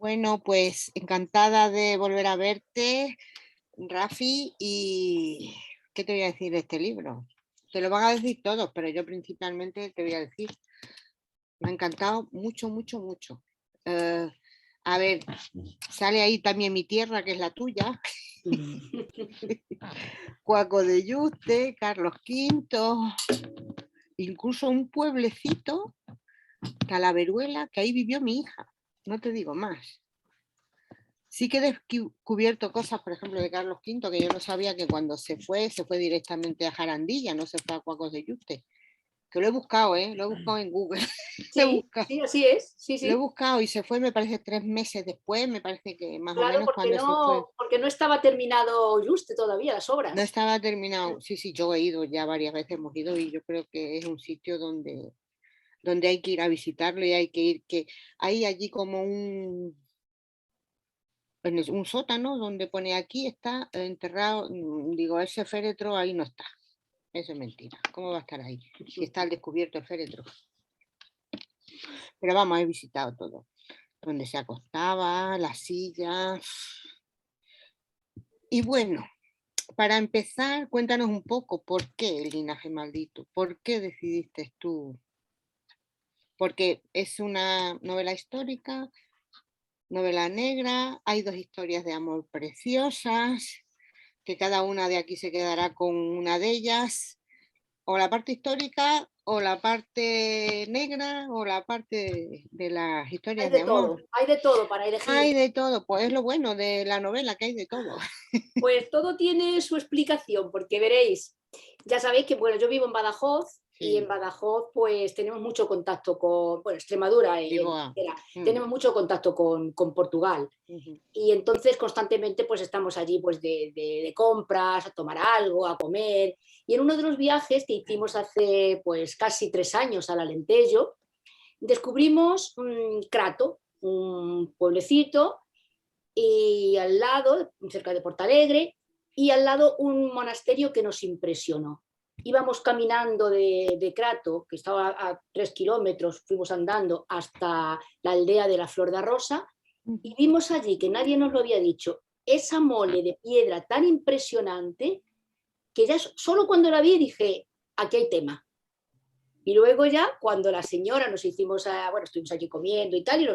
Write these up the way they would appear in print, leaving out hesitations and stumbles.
Bueno, pues encantada de volver a verte, Rafi, y ¿qué te voy a decir de este libro? Te lo van a decir todos, pero yo principalmente te voy a decir, me ha encantado mucho, mucho, mucho. Eh, a ver, sale ahí también mi tierra, que es la tuya, Cuaco de Yuste, Carlos V, incluso un pueblecito, Talaveruela, que ahí vivió mi hija, no te digo más. Sí que he descubierto cosas, por ejemplo, de Carlos V, que yo no sabía que cuando se fue directamente a Jarandilla, no se fue a Cuacos de Yuste. Que lo he buscado, lo he buscado en Google. lo, he Sí, buscado, sí, así es, sí, lo he sí. buscado y se fue, me parece, 3 meses después, me parece que más o Claro, menos cuando se fue. porque no estaba terminado Juste todavía las No obras. estaba terminado. Sí, sí, yo he ido ya varias veces, hemos ido y yo creo que es un sitio donde hay que ir a visitarlo y hay que ir, que hay allí como un sótano donde pone aquí está enterrado, digo, ese féretro ahí no está. Eso es mentira. ¿Cómo va a estar ahí? Si está al descubierto el féretro. Pero vamos, he visitado todo. Donde se acostaba, las sillas. Y bueno, para empezar, cuéntanos un poco por qué el linaje maldito. ¿Por qué decidiste tú? Porque es una novela histórica, novela negra, hay dos historias de amor preciosas, que cada una de aquí se quedará con una de ellas, o la parte histórica, o la parte negra, o la parte de las historias de amor. Hay de todo para elegir. Hay de todo, pues es lo bueno de la novela, que hay de todo. Pues todo tiene su explicación, porque veréis, ya sabéis que, bueno, yo vivo en Badajoz y en Sí, Badajoz pues tenemos mucho contacto con, bueno, Extremadura, digo, ah, tenemos mucho contacto con Portugal. uh-huh. Y entonces constantemente pues estamos allí pues de compras, a tomar algo, a comer. Y en uno de los viajes que hicimos hace pues casi 3 años al Alentejo, descubrimos Crato, un pueblecito, y al lado, cerca de Portalegre, y al lado un monasterio que nos impresionó. Íbamos caminando de Crato, que estaba a 3 kilómetros, fuimos andando hasta la aldea de la Flor de Rosa, y vimos allí, que nadie nos lo había dicho, esa mole de piedra tan impresionante que ya solo cuando la vi dije, aquí hay tema. Y luego ya, cuando la señora nos hicimos, bueno, estuvimos allí comiendo y tal,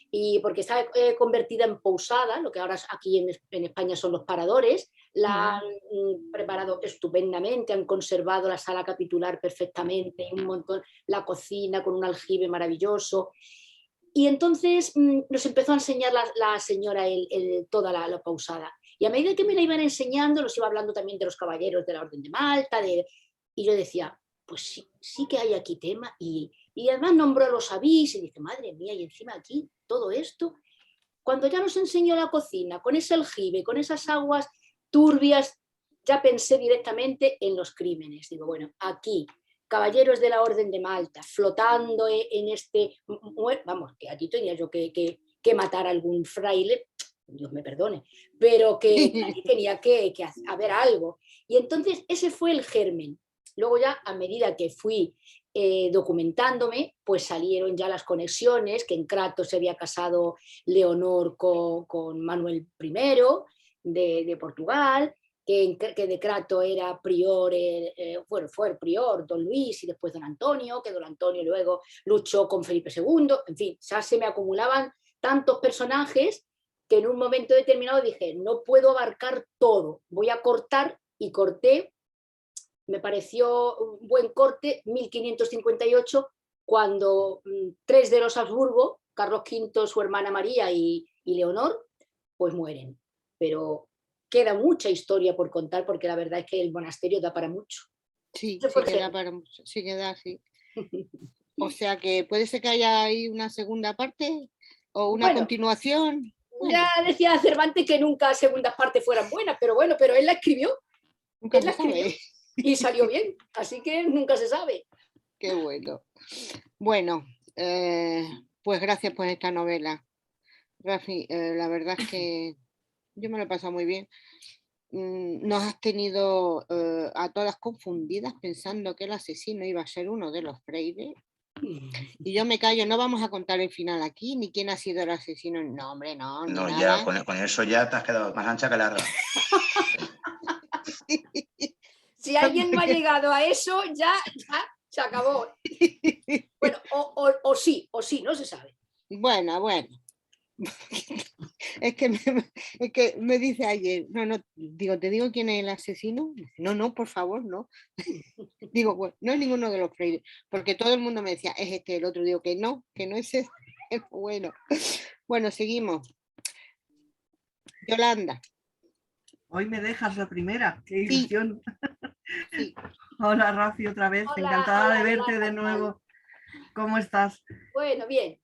y porque estaba convertida en pousada, lo que ahora aquí en España son los paradores, la han preparado estupendamente, han conservado la sala capitular perfectamente, un montón, la cocina con un aljibe maravilloso. Y entonces nos empezó a enseñar la señora toda la pausada. Y a medida que me la iban enseñando, nos iba hablando también de los caballeros de la Orden de Malta, y yo decía, pues sí, sí que hay aquí tema. Y además nombró a los avís y dije, madre mía, y encima aquí todo esto. Cuando ya nos enseñó la cocina, con ese aljibe, con esas aguas turbias, ya pensé directamente en los crímenes. Digo, bueno, aquí, caballeros de la Orden de Malta, flotando en este... Vamos, que aquí tenía yo que matar a algún fraile, Dios me perdone, pero que aquí tenía que haber algo. Y entonces ese fue el germen. Luego ya, a medida que fui documentándome, pues salieron ya las conexiones, que en Crato se había casado Leonor con Manuel I de Portugal, que de Crato era prior, bueno, fue el prior don Luis y después don Antonio, que don Antonio luego luchó con Felipe II, en fin, ya se me acumulaban tantos personajes que en un momento determinado dije, no puedo abarcar todo, voy a cortar, y corté. Me pareció un buen corte, 1558, cuando tres de los Habsburgo, Carlos V, su hermana María y Leonor, pues mueren. Pero queda mucha historia por contar, porque la verdad es que el monasterio da para mucho. Sí, Ese fue sí el queda germen. para mucho, sí queda así. O sea que puede ser que haya ahí una segunda parte o una Bueno, continuación. ya Bueno, decía Cervantes que nunca segundas partes fueran buenas, pero bueno, pero nunca él se la escribió sabe. y salió bien, así que nunca se sabe. Qué bueno. Bueno, pues gracias por esta novela, Rafi. La verdad es que yo me lo he pasado muy bien. Nos has tenido a todas confundidas pensando que el asesino iba a ser uno de los Freire. Y yo me callo, no vamos a contar el final aquí, ni quién ha sido el asesino. No, hombre, no, ni No, nada. ya, con eso ya te has quedado más ancha que larga. Si alguien no ha llegado a eso, ya se acabó. Bueno, o sí, no se sabe. Bueno. Es que me dice ayer, no, digo, ¿te digo quién es el asesino? No, por favor, no. Digo, bueno, no es ninguno de los Freire, porque todo el mundo me decía, es este, el otro, digo que no es este. Bueno, seguimos. Yolanda. Hoy me dejas la primera, qué Sí. ilusión. Sí. Hola, Rafi, otra vez, Hola, encantada de verte Yolanda, de nuevo. ¿Cómo estás? Bueno, bien.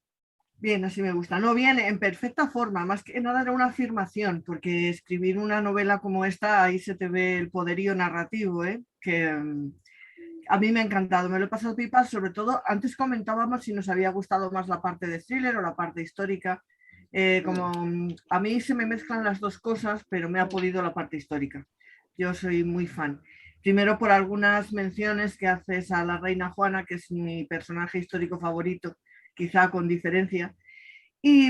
Bien, así me gusta. No, bien, en perfecta forma. Más que nada era una afirmación, porque escribir una novela como esta, ahí se te ve el poderío narrativo, ¿eh? Que a mí me ha encantado. Me lo he pasado pipa, sobre todo, antes comentábamos si nos había gustado más la parte de thriller o la parte histórica. Como a mí se me mezclan las dos cosas, pero me ha podido la parte histórica. Yo soy muy fan. Primero por algunas menciones que haces a la reina Juana, que es mi personaje histórico favorito, quizá con diferencia. Y,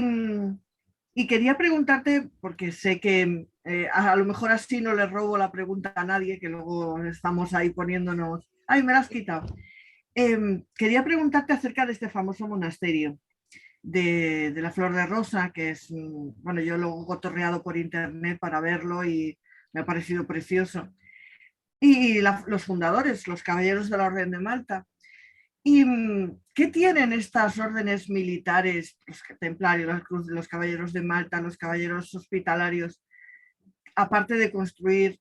y quería preguntarte, porque sé que a lo mejor así no le robo la pregunta a nadie, que luego estamos ahí poniéndonos... ¡Ay, me la has quitado! Quería preguntarte acerca de este famoso monasterio de la Flor de Rosa, que es, bueno, yo lo he cotorreado por internet para verlo y me ha parecido precioso. Y los fundadores, los caballeros de la Orden de Malta. ¿Y qué tienen estas órdenes militares, los templarios, los caballeros de Malta, los caballeros hospitalarios, aparte de construir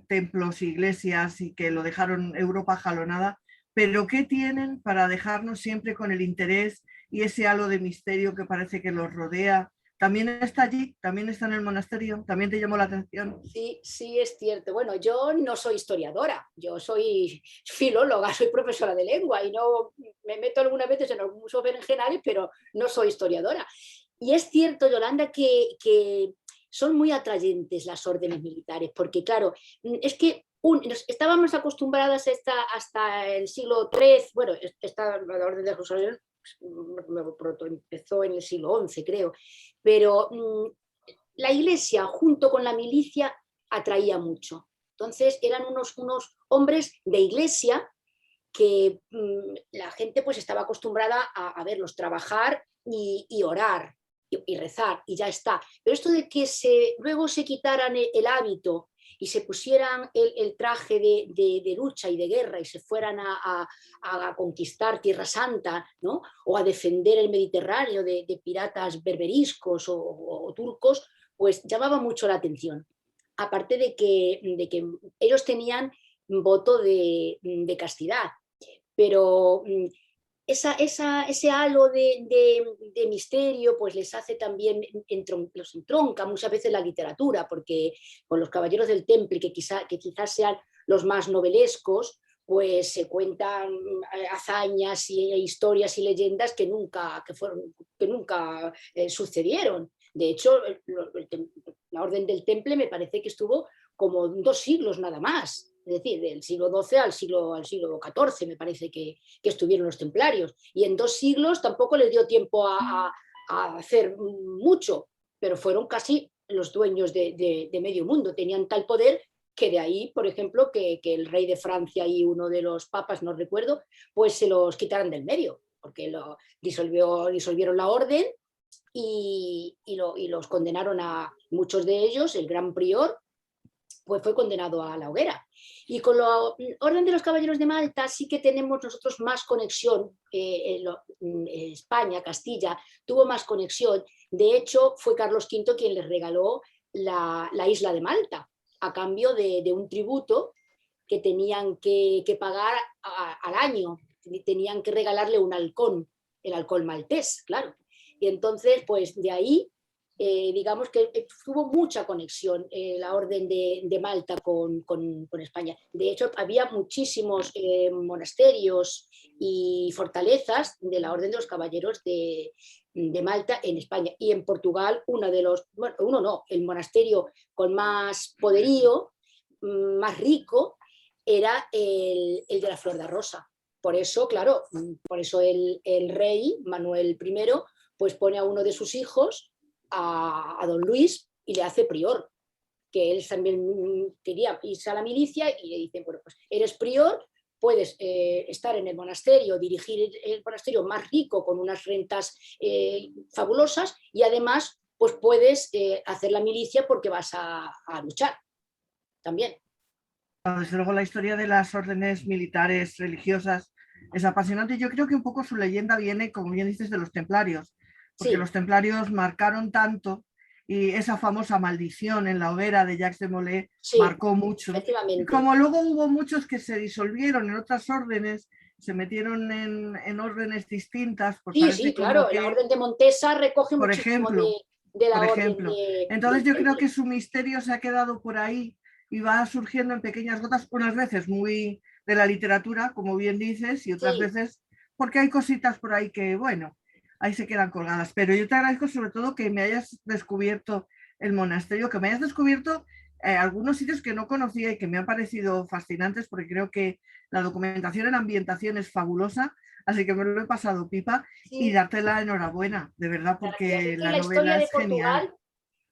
templos, iglesias y que lo dejaron Europa jalonada, pero qué tienen para dejarnos siempre con el interés y ese halo de misterio que parece que los rodea? ¿También está allí? ¿También está en el monasterio? ¿También te llamó la atención? Sí, es cierto. Bueno, yo no soy historiadora, yo soy filóloga, soy profesora de lengua y no me meto algunas veces en algunos berenjenales, pero no soy historiadora. Y es cierto, Yolanda, que son muy atrayentes las órdenes militares, porque claro, es que estábamos acostumbradas hasta el siglo III, bueno, la orden de Jerusalén empezó en el siglo XI, creo, pero la iglesia junto con la milicia atraía mucho. Entonces eran unos hombres de iglesia que la gente pues estaba acostumbrada a verlos trabajar y orar y rezar y ya está. Pero esto de que luego se quitaran el hábito y se pusieran el traje de lucha y de guerra y se fueran a conquistar Tierra Santa, ¿no? O a defender el Mediterráneo de piratas berberiscos o turcos, pues llamaba mucho la atención. Aparte de que ellos tenían voto de castidad, pero ese halo de misterio pues les hace también, los entronca muchas veces la literatura, porque con los Caballeros del Temple, que quizás sean los más novelescos, pues se cuentan hazañas y historias y leyendas que nunca sucedieron. De hecho, la Orden del Temple me parece que estuvo como 2 siglos nada más. Es decir, del siglo XII al siglo XIV, me parece que estuvieron los templarios. Y en 2 siglos tampoco les dio tiempo a hacer mucho, pero fueron casi los dueños de medio mundo. Tenían tal poder que de ahí, por ejemplo, que el rey de Francia y uno de los papas, no recuerdo, pues se los quitaran del medio, porque disolvieron la orden y los condenaron a muchos de ellos. El gran prior pues fue condenado a la hoguera. Y con la Orden de los Caballeros de Malta sí que tenemos nosotros más conexión. España, Castilla, tuvo más conexión. De hecho, fue Carlos V quien les regaló la isla de Malta, a cambio de un tributo que tenían que pagar al año. Tenían que regalarle un halcón, el halcón maltés, claro. Y entonces, pues de ahí digamos que tuvo mucha conexión la Orden de Malta con España. De hecho, había muchísimos monasterios y fortalezas de la Orden de los Caballeros de Malta en España. Y en Portugal, el monasterio con más poderío, más rico, era el de la Flor de Rosa. Por eso, claro, por eso el rey, Manuel I, pues pone a uno de sus hijos, a don Luis, y le hace prior, que él también quería irse a la milicia y le dice, bueno, pues eres prior, puedes estar en el monasterio, dirigir el monasterio más rico con unas rentas fabulosas y además pues puedes hacer la milicia porque vas a luchar también. Desde luego la historia de las órdenes militares religiosas es apasionante. Yo creo que un poco su leyenda viene, como bien dices, de los templarios, porque Sí. los templarios marcaron tanto y esa famosa maldición en la hoguera de Jacques de Molay Sí, marcó mucho. efectivamente. Y como luego hubo muchos que se disolvieron en otras órdenes, se metieron en órdenes distintas, pues Sí, parece sí, como claro, que, la orden de Montesa recoge por muchísimo ejemplo, de la por orden ejemplo. Entonces yo creo que su misterio se ha quedado por ahí y va surgiendo en pequeñas gotas, unas veces muy de la literatura, como bien dices, y otras Sí. veces porque hay cositas por ahí que, bueno, ahí se quedan colgadas. Pero yo te agradezco sobre todo que me hayas descubierto el monasterio, que me hayas descubierto algunos sitios que no conocía y que me han parecido fascinantes, porque creo que la documentación en ambientación es fabulosa, así que me lo he pasado pipa Sí. y darte la enhorabuena, de verdad, Gracias. porque Es que la la historia novela de es genial. Portugal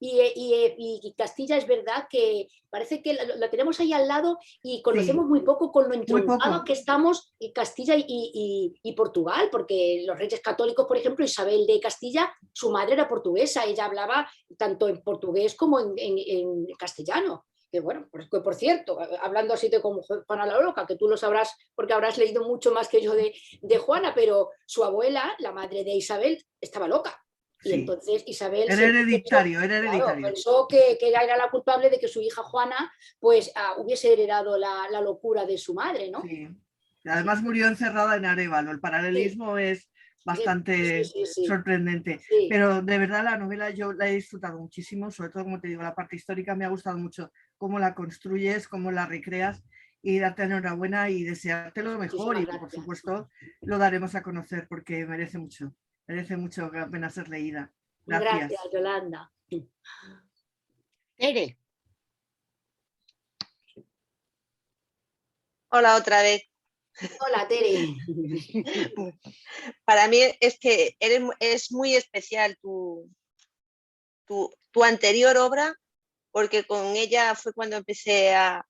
y Castilla es verdad que parece que la tenemos ahí al lado y conocemos Sí, muy poco con lo muy entroncado poco. que estamos Castilla y Portugal, porque los reyes católicos, por ejemplo, Isabel de Castilla, su madre era portuguesa, ella hablaba tanto en portugués como en castellano. Que bueno, por cierto, hablando así de como Juana la Loca, que tú lo sabrás porque habrás leído mucho más que yo de Juana, pero su abuela, la madre de Isabel, estaba loca. Y Sí. entonces Isabel Era hereditario, era hereditario. claro, pensó que ella era la culpable de que su hija Juana pues hubiese heredado la locura de su madre, ¿no? Sí. Además murió encerrada en Arévalo. El paralelismo es bastante Sí. sorprendente. Sí. Pero de verdad la novela yo la he disfrutado muchísimo, sobre todo como te digo, la parte histórica me ha gustado mucho, cómo la construyes, cómo la recreas y darte enhorabuena y desearte lo mejor Muchísimas y por gracias. supuesto lo daremos a conocer porque merece mucho la pena ser leída. Gracias. Gracias, Yolanda. Tere, Hola otra vez. Hola, Tere. Para mí es que es muy especial tu anterior obra, porque con ella fue cuando empecé a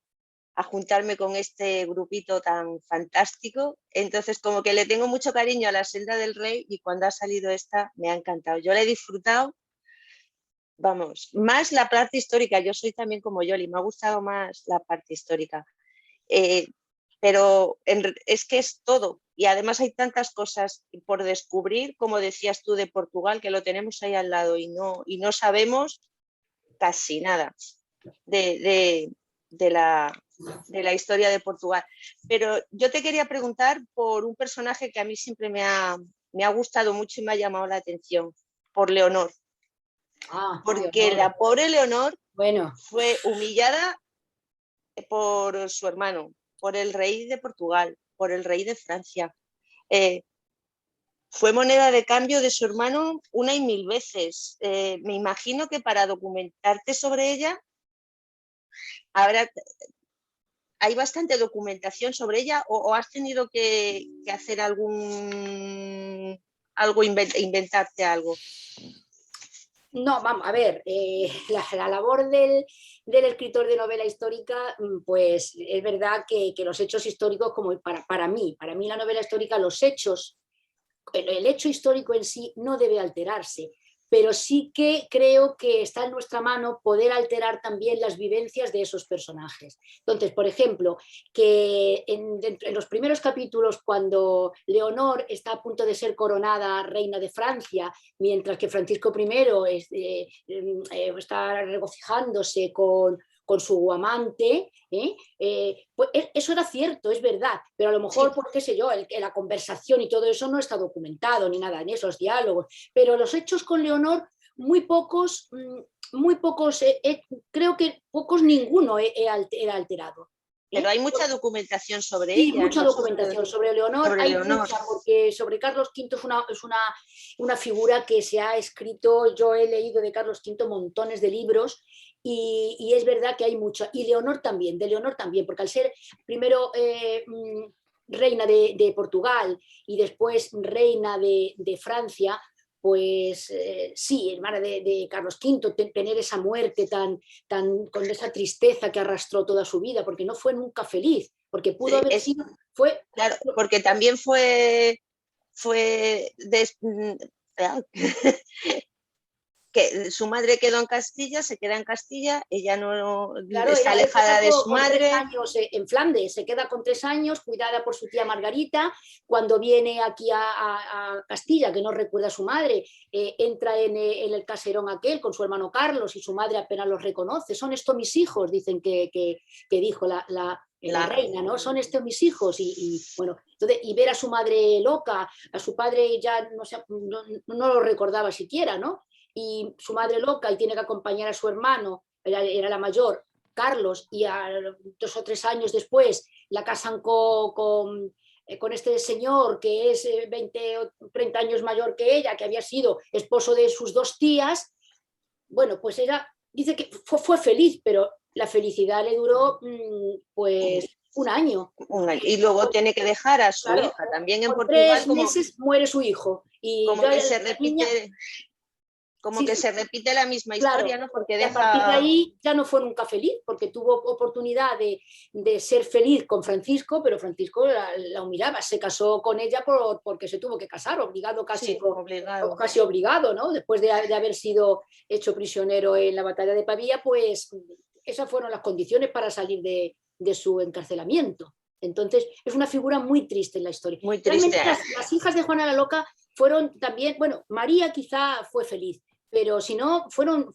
juntarme con este grupito tan fantástico. Entonces, como que le tengo mucho cariño a La Senda del Rey y cuando ha salido esta me ha encantado. Yo la he disfrutado, vamos, más la parte histórica. Yo soy también como Yoli, me ha gustado más la parte histórica. Pero es que es todo. Y además hay tantas cosas por descubrir, como decías tú, de Portugal, que lo tenemos ahí al lado y no sabemos casi nada de la historia de Portugal. Pero yo te quería preguntar por un personaje que a mí siempre me ha gustado mucho y me ha llamado la atención, por Leonor. Porque Leonor. la pobre Leonor bueno, fue humillada por su hermano, por el rey de Portugal, por el rey de Francia. Fue moneda de cambio de su hermano una y mil veces. Me imagino que para documentarte sobre ella hay bastante documentación sobre ella o has tenido que hacer inventarte algo. no, vamos, a ver, la labor del escritor de novela histórica, pues es verdad que los hechos históricos, como para mí la novela histórica, los hechos, el hecho histórico en sí no debe alterarse, pero sí que creo que está en nuestra mano poder alterar también las vivencias de esos personajes. Entonces, por ejemplo, que en los primeros capítulos, cuando Leonor está a punto de ser coronada reina de Francia, mientras que Francisco I está regocijándose con su amante, pues eso era cierto, es verdad, pero a lo mejor, pues qué sé yo, la conversación y todo eso no está documentado ni nada en esos diálogos, pero los hechos con Leonor, muy pocos, creo que pocos, ninguno era alterado. Pero hay mucha documentación sobre sí, ella. mucha documentación sobre Leonor, hay mucha, porque sobre Carlos V es una figura que se ha escrito, yo he leído de Carlos V montones de libros y es verdad que hay mucho, y Leonor también, de Leonor también, porque al ser primero reina de Portugal y después reina de Francia, pues sí, hermana de Carlos V, tener esa muerte con esa tristeza que arrastró toda su vida, porque no fue nunca feliz, porque pudo haber sido... Claro, porque también fue que su madre quedó en Castilla, se queda en Castilla, ella no claro, está alejada de su madre. 3 años en Flandes, se queda con 3 años, cuidada por su tía Margarita. Cuando viene aquí a Castilla, que no recuerda a su madre, entra en el caserón aquel con su hermano Carlos y su madre apenas los reconoce. Son estos mis hijos, dicen que dijo la reina, ¿no? Son estos mis hijos. Y bueno, entonces, y ver a su madre loca, a su padre ya no lo recordaba siquiera, ¿no? Y su madre loca y tiene que acompañar a su hermano, era la mayor, Carlos, y 2 o 3 años después la casan con este señor que es 20 o 30 años mayor que ella, que había sido esposo de sus 2 tías. Bueno, pues ella dice que fue feliz, pero la felicidad le duró pues 1 año. Y luego tiene que dejar a su hija también en Portugal. 3 meses muere su hijo. Y como que se repite... Como que se repite la misma historia, ¿no? Porque a partir de ahí ya no fue nunca feliz, porque tuvo oportunidad de ser feliz con Francisco, pero Francisco la humillaba, se casó con ella porque se tuvo que casar, obligado, casi obligado, ¿no? Después de haber sido hecho prisionero en la batalla de Pavía, pues esas fueron las condiciones para salir de su encarcelamiento. Entonces, es una figura muy triste en la historia. Muy triste. Las hijas de Juana la Loca fueron también, bueno, María quizá fue feliz, pero si no, fueron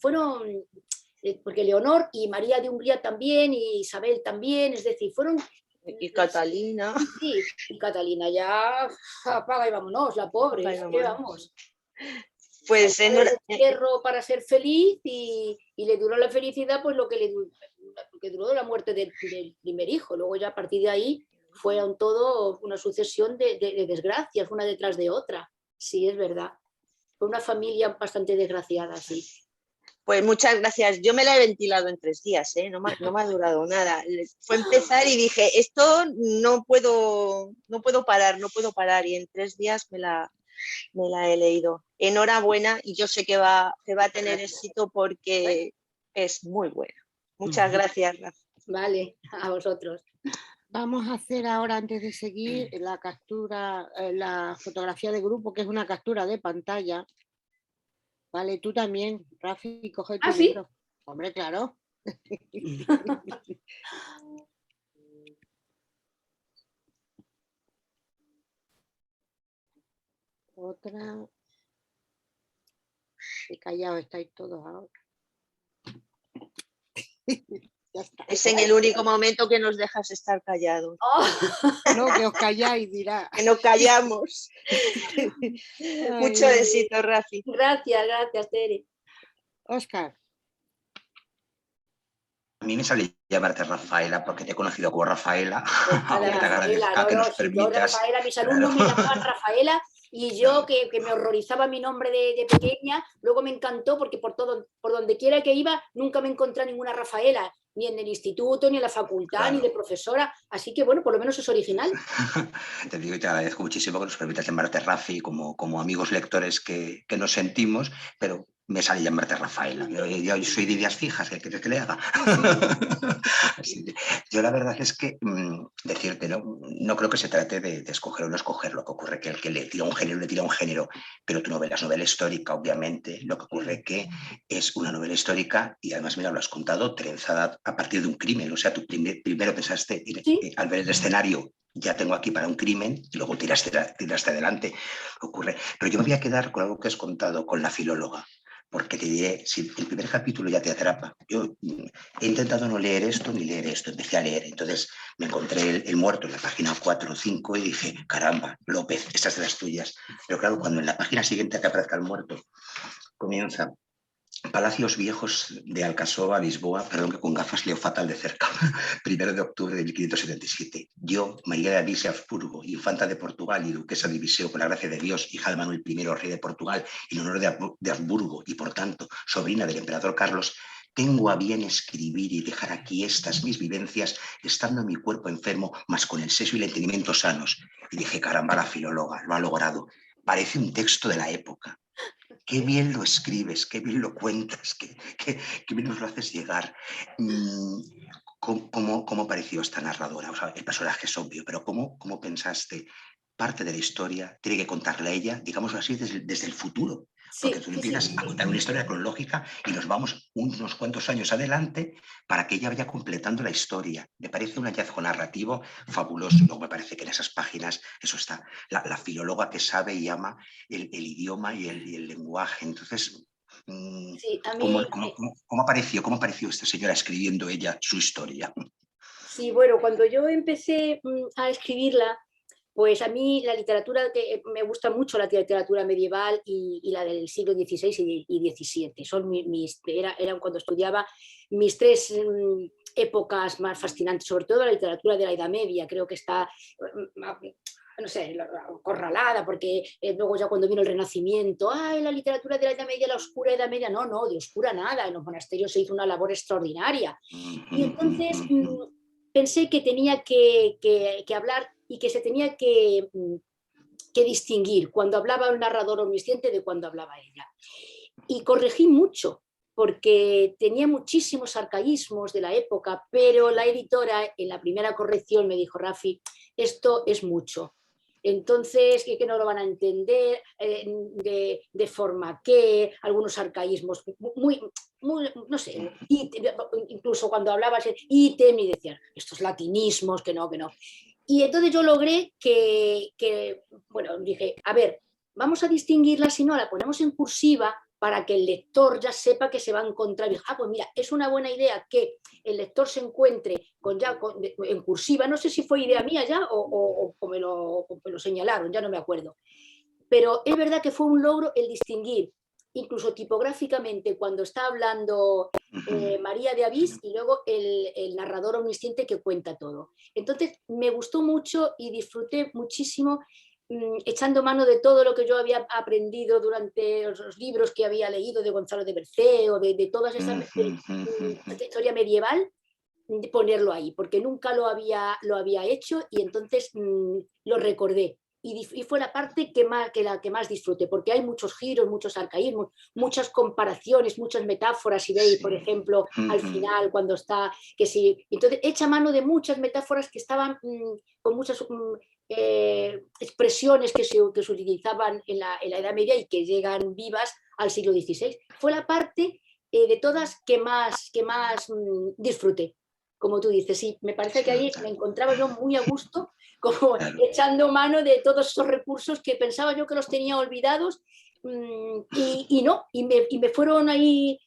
porque Leonor y María de Hungría también, y Isabel también, es decir, fueron... Y Catalina. Sí, y Catalina ya apaga y vámonos, la pobre, es que vamos. Pues hierro para ser feliz y le duró la felicidad, pues lo que duró la muerte del primer hijo. Luego ya a partir de ahí fueron todo una sucesión de desgracias, una detrás de otra. Sí, es verdad. Fue una familia bastante desgraciada, sí. Pues muchas gracias. Yo me la he ventilado en 3 días, ¿eh? No me ha durado nada. Fue empezar y dije, esto no puedo parar. Y en 3 días me la he leído. Enhorabuena, y yo sé que va a tener éxito porque es muy buena. Muchas gracias, Rafa. Vale, a vosotros. Vamos a hacer ahora, antes de seguir, la captura, la fotografía de grupo, que es una captura de pantalla. Vale, tú también, Rafi, coge tu libro. ¿Sí? Hombre, claro. Otra. Qué callados estáis todos ahora. Ya está. Es en el único momento que nos dejas estar callados. Oh. No, que os calláis, dirá. Que no callamos. Mucho éxito, Rafi. Gracias, Tere. Óscar. A mí me sale llamarte Rafaela porque te he conocido como Rafaela. Rafaela, que nos permitas. Rafaela, mis alumnos me llamaban Rafaela, y yo que me horrorizaba mi nombre de pequeña, luego me encantó porque por donde quiera que iba nunca me encontré ninguna Rafaela, ni en el instituto, ni en la facultad, ni de profesora, así que bueno, por lo menos es original. Te digo y te agradezco muchísimo que nos permitas llamarte Rafi como amigos lectores que nos sentimos, pero me sale llamarte Rafaela. Yo soy de ideas fijas, ¿qué quieres que le haga? Yo la verdad es que decirte, no creo que se trate de escoger o no escoger. Lo que ocurre que el que le tira un género, pero tu novela es novela histórica, obviamente. Lo que ocurre que es una novela histórica y además, mira, lo has contado, trenzada a partir de un crimen. O sea, tú primero pensaste, ¿sí? Al ver el escenario, ya tengo aquí para un crimen, y luego tiraste adelante. Ocurre. Pero yo me voy a quedar con algo que has contado, con la filóloga. Porque te diré, si el primer capítulo ya te atrapa, yo he intentado no leer esto ni leer esto, empecé a leer, entonces me encontré el muerto en la página 4 o 5 y dije, caramba, López, esta es de las tuyas. Pero claro, cuando en la página siguiente que aparezca el muerto, comienza Palacios Viejos de Alcasova, Lisboa, perdón que con gafas leo fatal de cerca, 1 de octubre de 1577. Yo, María de Avís y Habsburgo, infanta de Portugal y duquesa de Viseu, por la gracia de Dios, hija de Manuel I, rey de Portugal, en honor de Habsburgo y, por tanto, sobrina del emperador Carlos, tengo a bien escribir y dejar aquí estas mis vivencias, estando mi cuerpo enfermo, mas con el seso y el entendimiento sanos. Y dije, caramba, la filóloga lo ha logrado. Parece un texto de la época. Qué bien lo escribes, qué bien lo cuentas, qué bien nos lo haces llegar. ¿Cómo pareció esta narradora? O sea, el personaje es obvio, pero ¿cómo pensaste? Parte de la historia tiene que contarla ella, digámoslo así, desde el futuro. Porque tú empiezas a contar una historia cronológica y nos vamos unos cuantos años adelante para que ella vaya completando la historia. Me parece un hallazgo narrativo fabuloso. Luego me parece que en esas páginas, eso está, la filóloga que sabe y ama el idioma y el lenguaje. Entonces, Sí, a mí, ¿cómo apareció esta señora escribiendo ella su historia? sí, bueno, cuando yo empecé a escribirla, pues a mí la literatura, me gusta mucho la literatura medieval y la del siglo XVI y XVII. Eran cuando estudiaba mis tres épocas más fascinantes, sobre todo la literatura de la Edad Media. Creo que está, no sé, acorralada, porque luego ya cuando vino el Renacimiento, la literatura de la Edad Media, la oscura Edad Media, no, de oscura nada, en los monasterios se hizo una labor extraordinaria. Y entonces pensé que tenía que hablar y que se tenía que distinguir cuando hablaba el narrador omnisciente de cuando hablaba ella. Y corregí mucho, porque tenía muchísimos arcaísmos de la época, pero la editora en la primera corrección me dijo, Rafi, esto es mucho. Entonces, que no lo van a entender, de forma que algunos arcaísmos muy no sé, incluso cuando hablabas ítem y decían, estos latinismos, que no. Y entonces yo logré bueno, dije, a ver, vamos a distinguirla, si no, la ponemos en cursiva para que el lector ya sepa que se va a encontrar. Y dije, pues mira, es una buena idea que el lector se encuentre en cursiva. No sé si fue idea mía ya o me lo señalaron, ya no me acuerdo. Pero es verdad que fue un logro el distinguir, incluso tipográficamente, cuando está hablando María de Avís y luego el narrador omnisciente que cuenta todo. Entonces me gustó mucho y disfruté muchísimo echando mano de todo lo que yo había aprendido durante los libros que había leído de Gonzalo de Berceo, de toda esa historia medieval, de ponerlo ahí, porque nunca lo había hecho y entonces lo recordé. Y fue la parte que más disfruté, porque hay muchos giros, muchos arcaísmos, muchas comparaciones, muchas metáforas. Si veis, por ejemplo, al final, cuando está, que sí, entonces echa mano de muchas metáforas que estaban con muchas expresiones que se utilizaban en la Edad Media y que llegan vivas al siglo XVI. Fue la parte de todas que más disfruté. Como tú dices, sí, me parece que ahí me encontraba yo muy a gusto, como echando mano de todos esos recursos que pensaba yo que los tenía olvidados y no, y me fueron ahí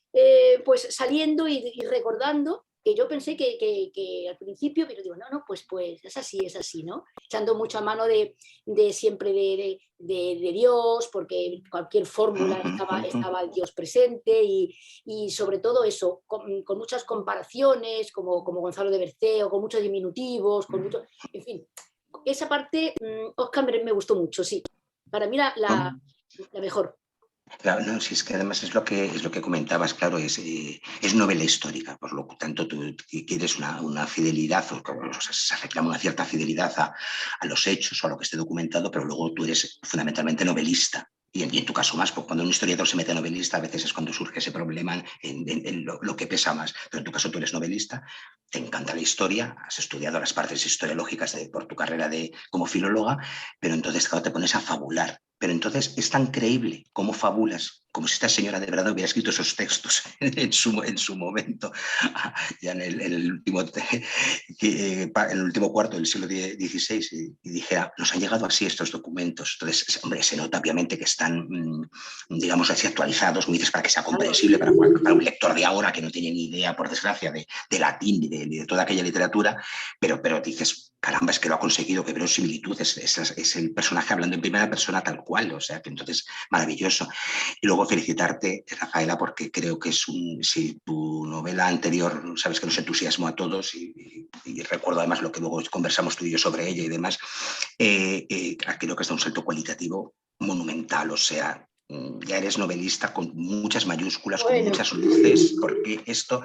pues saliendo y recordando, que yo pensé que al principio, pero digo, no, pues es así, ¿no? Echando mucho a mano de siempre de Dios, porque cualquier fórmula estaba Dios presente y sobre todo eso, con muchas comparaciones, como Gonzalo de Berceo, con muchos diminutivos, en fin, esa parte, Oscar me gustó mucho, sí. Para mí la mejor. Claro, no, si es que además es lo que comentabas, claro, es novela histórica, por lo tanto tú quieres una fidelidad, o sea, se reclama una cierta fidelidad a los hechos o a lo que esté documentado, pero luego tú eres fundamentalmente novelista. Y en tu caso más, porque cuando un historiador se mete a novelista, a veces es cuando surge ese problema en lo que pesa más. Pero en tu caso tú eres novelista, te encanta la historia, has estudiado las partes historiológicas por tu carrera como filóloga, pero entonces claro, te pones a fabular. Pero entonces es tan creíble como fabulas, como si esta señora de verdad hubiera escrito esos textos en su momento, ya en el último cuarto del siglo XVI, y dijera, nos han llegado así estos documentos. Entonces, hombre, se nota obviamente que están, digamos así, actualizados, como dices, para que sea comprensible para un lector de ahora que no tiene ni idea, por desgracia, de latín ni de toda aquella literatura, pero dices, caramba, es que lo ha conseguido, que veo similitudes, es el personaje hablando en primera persona tal cual, o sea, que entonces, maravilloso. Y luego felicitarte, Rafaela, porque creo que si tu novela anterior, sabes que nos entusiasmó a todos y recuerdo además lo que luego conversamos tú y yo sobre ella y demás, creo que es de un salto cualitativo monumental, o sea, ya eres novelista con muchas mayúsculas, con Bueno, muchas luces, porque esto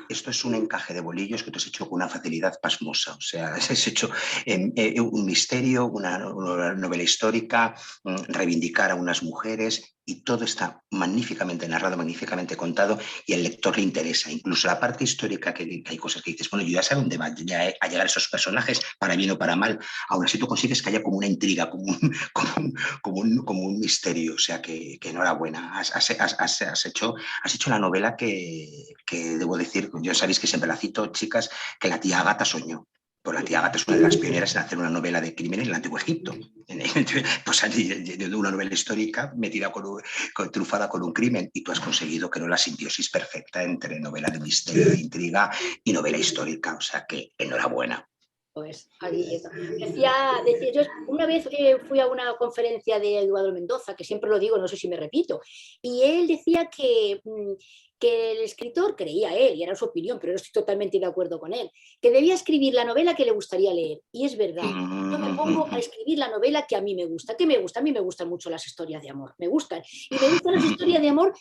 es un encaje de bolillos que tú has hecho con una facilidad pasmosa. O sea, has hecho un misterio, una novela histórica, reivindicar a unas mujeres, y todo está magníficamente narrado, magníficamente contado, y al lector le interesa. Incluso la parte histórica, que hay cosas que dices, bueno, yo ya sé a dónde van a llegar esos personajes, para bien o para mal. Aún así tú consigues que haya como una intriga, como un misterio. O sea, que enhorabuena. Has hecho la novela que debo decir, yo sabéis que siempre la cito, chicas, que la tía Agatha soñó. Pues la tía Agatha es una de las pioneras en hacer una novela de crimen en el Antiguo Egipto. Pues una novela histórica metida trufada con un crimen, y tú has conseguido que no la simbiosis perfecta entre novela de misterio, de intriga y novela histórica. O sea que enhorabuena. pues allí eso. Yo una vez fui a una conferencia de Eduardo Mendoza, que siempre lo digo, no sé si me repito, y él decía que el escritor, creía él, y era su opinión, pero no estoy totalmente de acuerdo con él, que debía escribir la novela que le gustaría leer. Y es verdad, yo me pongo a escribir la novela que a mí me gusta. ¿Qué me gusta? A mí me gustan mucho las historias de amor, me gustan. Y me gustan las historias de amor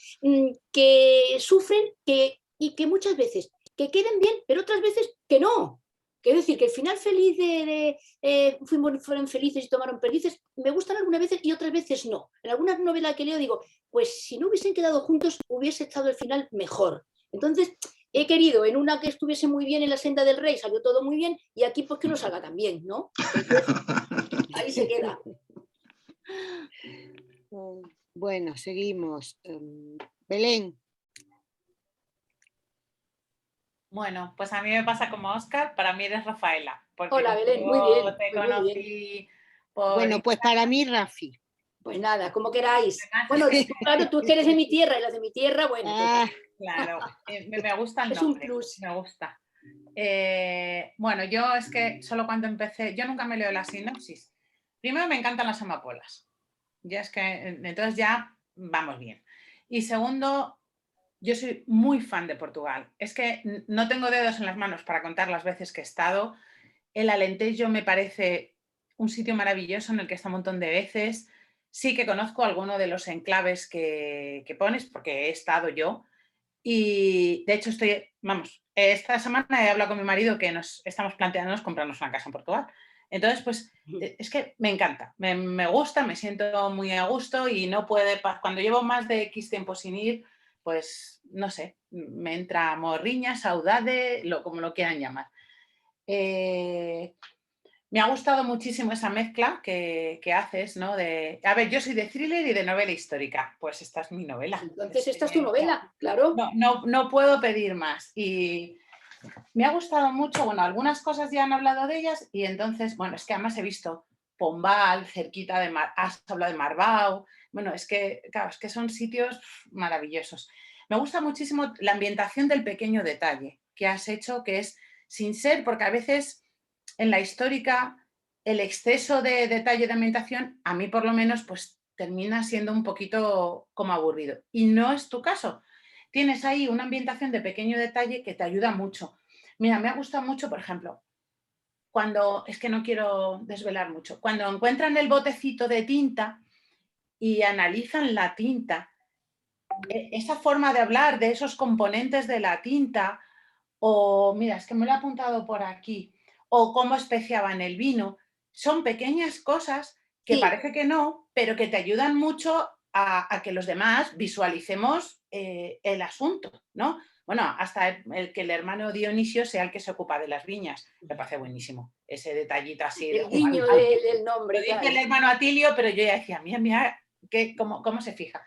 que sufren y que muchas veces que queden bien, pero otras veces que no. Quiero decir que el final feliz fueron felices y tomaron perdices, me gustan algunas veces y otras veces no. En alguna novela que leo digo, pues si no hubiesen quedado juntos hubiese estado el final mejor. Entonces he querido, en una que estuviese muy bien, en La senda del rey salió todo muy bien, y aquí pues que no salga tan bien, ¿no? Entonces ahí se queda. Bueno, seguimos. Belén. Bueno, pues a mí me pasa como Óscar, para mí eres Rafaela. Porque Hola, Belén, muy yo bien. te Pues muy bien. conocí por... Bueno, pues para mí Rafi. Pues nada, como queráis. Bueno, claro, tú que eres de mi tierra y las de mi tierra, bueno, pues, Claro, me gusta el es un nombre, plus. me gusta. Bueno, yo es que solo cuando empecé, yo nunca me leo la sinopsis. Primero me encantan las amapolas. Ya es que, entonces ya vamos bien. Y segundo, yo soy muy fan de Portugal. Es que no tengo dedos en las manos para contar las veces que he estado. El Alentejo me parece un sitio maravilloso en el que he estado un montón de veces. Sí que conozco alguno de los enclaves que pones, porque he estado yo. Y de hecho esta semana he hablado con mi marido que nos estamos planteándonos comprarnos una casa en Portugal. Entonces, pues es que me encanta, me gusta, me siento muy a gusto, y no puede, cuando llevo más de X tiempo sin ir, pues no sé, me entra morriña, saudade, como lo quieran llamar. Me ha gustado muchísimo esa mezcla que haces, ¿no? A ver, yo soy de thriller y de novela histórica, pues esta es mi novela. Entonces esta es tu novela, claro. No puedo pedir más. Y me ha gustado mucho, bueno, algunas cosas ya han hablado de ellas, y entonces, bueno, es que además he visto Pombal, cerquita de has hablado de Marbao, bueno, es que, claro, es que son sitios maravillosos. Me gusta muchísimo la ambientación del pequeño detalle que has hecho, que es sin ser, porque a veces en la histórica el exceso de detalle de ambientación, a mí por lo menos, pues termina siendo un poquito como aburrido. Y no es tu caso. Tienes ahí una ambientación de pequeño detalle que te ayuda mucho. Mira, me ha gustado mucho, por ejemplo, cuando, es que no quiero desvelar mucho, cuando encuentran el botecito de tinta y analizan la tinta, esa forma de hablar de esos componentes de la tinta, o mira, es que me lo he apuntado por aquí, o cómo especiaban el vino, son pequeñas cosas que Sí. parece que no, pero que te ayudan mucho a que los demás visualicemos el asunto, ¿no? Bueno, hasta que el hermano Dionisio sea el que se ocupa de las viñas. Me parece buenísimo ese detallito así. El guiño del nombre. Lo dice Claro. el hermano Atilio, pero yo ya decía, mira, cómo se fija.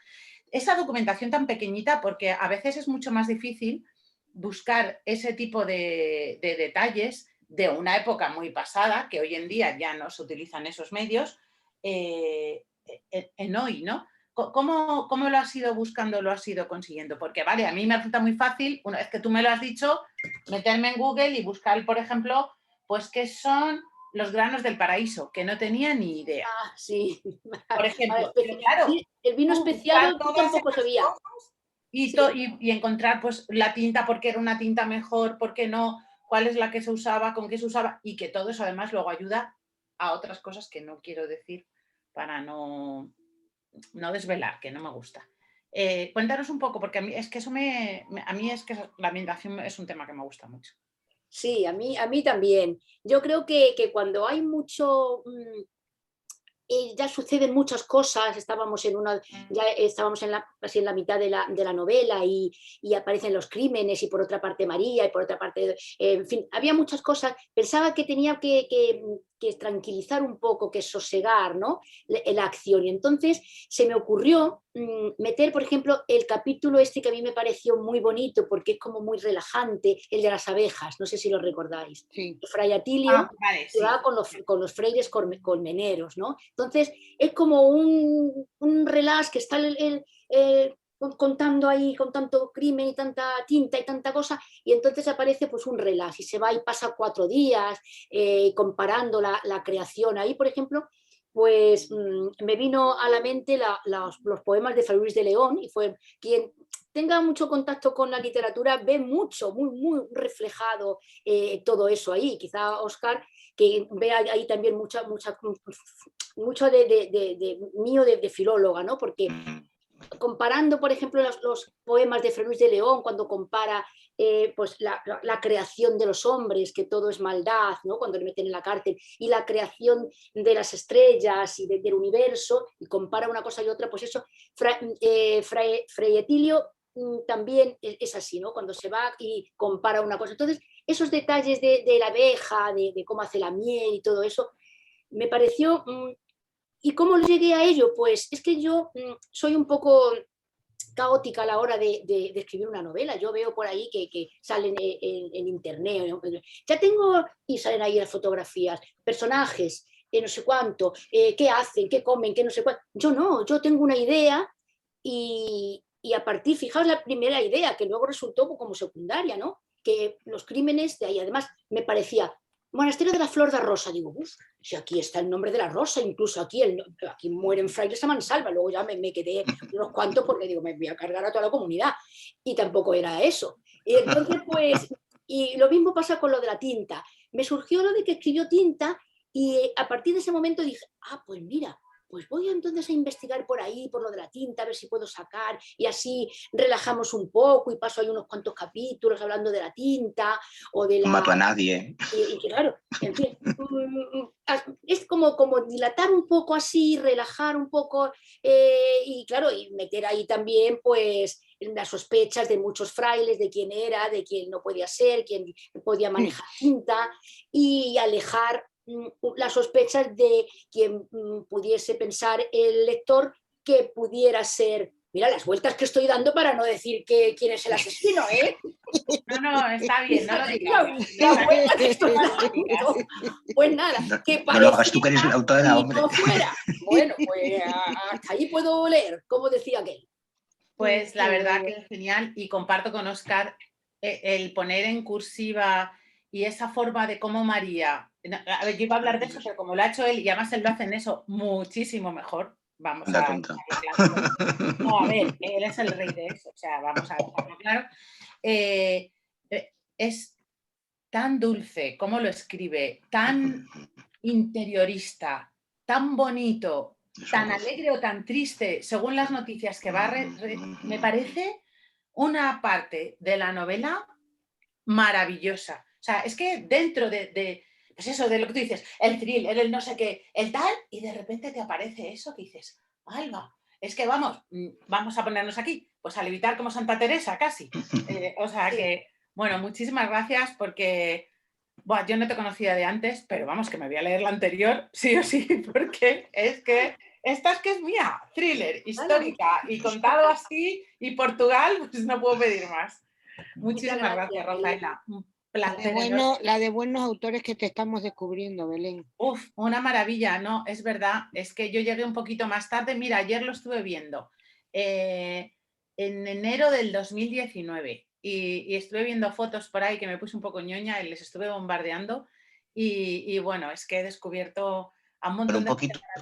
Esa documentación tan pequeñita, porque a veces es mucho más difícil buscar ese tipo de detalles de una época muy pasada, que hoy en día ya no se utilizan esos medios, en hoy, ¿no? ¿Cómo lo has ido buscando, lo has ido consiguiendo? Porque, vale, a mí me resulta muy fácil, una vez que tú me lo has dicho, meterme en Google y buscar, por ejemplo, pues qué son los granos del paraíso, que no tenía ni idea. Ah, sí. Por ejemplo, pero claro, sí, el vino especiado tú tampoco sabías. Y encontrar pues la tinta, por qué era una tinta mejor, por qué no, cuál es la que se usaba, con qué se usaba, y que todo eso además luego ayuda a otras cosas que no quiero decir para no no desvelar, que no me gusta. Cuéntanos un poco, porque a mí es que la ambientación es un tema que me gusta mucho. Sí, a mí también. Yo creo que cuando hay mucho... ya suceden muchas cosas, ya estábamos casi en la mitad de la novela y aparecen los crímenes y por otra parte María y por otra parte, en fin, había muchas cosas. Pensaba que tenía que tranquilizar un poco, que sosegar, ¿no?, la acción, y entonces se me ocurrió meter, por ejemplo, el capítulo este que a mí me pareció muy bonito porque es como muy relajante, el de las abejas, no sé si lo recordáis. Sí. Fray Atilio Vale, se sí. va con los frailes colmeneros, ¿no? Entonces es como un relax que está contando ahí con tanto crimen y tanta tinta y tanta cosa, y entonces aparece pues un relax y se va y pasa 4 días comparando la creación. Ahí, por ejemplo, pues me vino a la mente los poemas de Fray Luis de León, y fue quien tenga mucho contacto con la literatura ve mucho, muy reflejado todo eso ahí. Quizá Óscar, que ve ahí también mucho mío de filóloga, ¿no? Porque comparando, por ejemplo, los poemas de Fray Luis de León, cuando compara pues la creación de los hombres, que todo es maldad, ¿no?, cuando le meten en la cárcel, y la creación de las estrellas y del universo, y compara una cosa y otra, pues eso, Fray Atilio también es así, ¿no?, cuando se va y compara una cosa. Entonces, esos detalles de la abeja, de cómo hace la miel y todo eso, me pareció... ¿Y cómo llegué a ello? Pues es que yo soy un poco caótica a la hora de escribir una novela. Yo veo por ahí que salen en internet, ya tengo, y salen ahí las fotografías, personajes, no sé cuánto, qué hacen, qué comen, qué no sé cuánto. Yo no, yo tengo una idea y a partir, fijaos la primera idea, que luego resultó como secundaria, ¿no?, que los crímenes de ahí, además me parecía... Monasterio de la Flor de Rosa, digo, uff, si aquí está el nombre de la rosa, incluso aquí mueren frailes a mansalva. Luego ya me quedé unos cuantos porque digo, me voy a cargar a toda la comunidad, y tampoco era eso. Y entonces, pues, y lo mismo pasa con lo de la tinta. Me surgió lo de que escribió tinta, y a partir de ese momento dije, pues mira, pues voy entonces a investigar por ahí, por lo de la tinta, a ver si puedo sacar, y así relajamos un poco, y paso ahí unos cuantos capítulos hablando de la tinta o de la... No mato a nadie. Y claro, en fin, es como dilatar un poco así, relajar un poco, y claro, y meter ahí también pues las sospechas de muchos frailes, de quién era, de quién no podía ser, quién podía manejar tinta, y alejar las sospechas de quien pudiese pensar el lector que pudiera ser... Mira las vueltas que estoy dando para no decir quién es el asesino, ¿eh? No, está bien, no lo digas. La vuelta que estoy dando. Pues nada, que no lo hagas tú, que eres la autora, hombre. No fuera. Bueno, pues hasta ahí puedo leer, como decía aquel. Pues la verdad que es genial, y comparto con Óscar el poner en cursiva y esa forma de cómo María... A ver, yo iba a hablar de eso, pero como lo ha hecho él, y además él lo hace en eso muchísimo mejor, vamos a... No, a ver, él es el rey de eso, o sea, vamos a dejarlo claro. Es tan dulce como lo escribe, tan interiorista, tan bonito, tan alegre o tan triste, según las noticias que va me parece una parte de la novela maravillosa. O sea, es que dentro pues eso, de lo que tú dices, el thriller, el no sé qué, el tal, y de repente te aparece eso que dices, Alba, es que vamos a ponernos aquí, pues a levitar como Santa Teresa, casi. O sea que, bueno, muchísimas gracias, porque yo no te conocía de antes, pero vamos, que me voy a leer la anterior, sí o sí, porque es que esta es que es mía, thriller, histórica, y contado así, y Portugal, pues no puedo pedir más. Muchísimas gracias, Rafaela. Un placer. La de buenos autores que te estamos descubriendo, Belén. Uf, una maravilla, ¿no? Es verdad, es que yo llegué un poquito más tarde. Mira, ayer lo estuve viendo, en enero del 2019, y estuve viendo fotos por ahí que me puse un poco ñoña y les estuve bombardeando, y bueno, es que he descubierto a un montón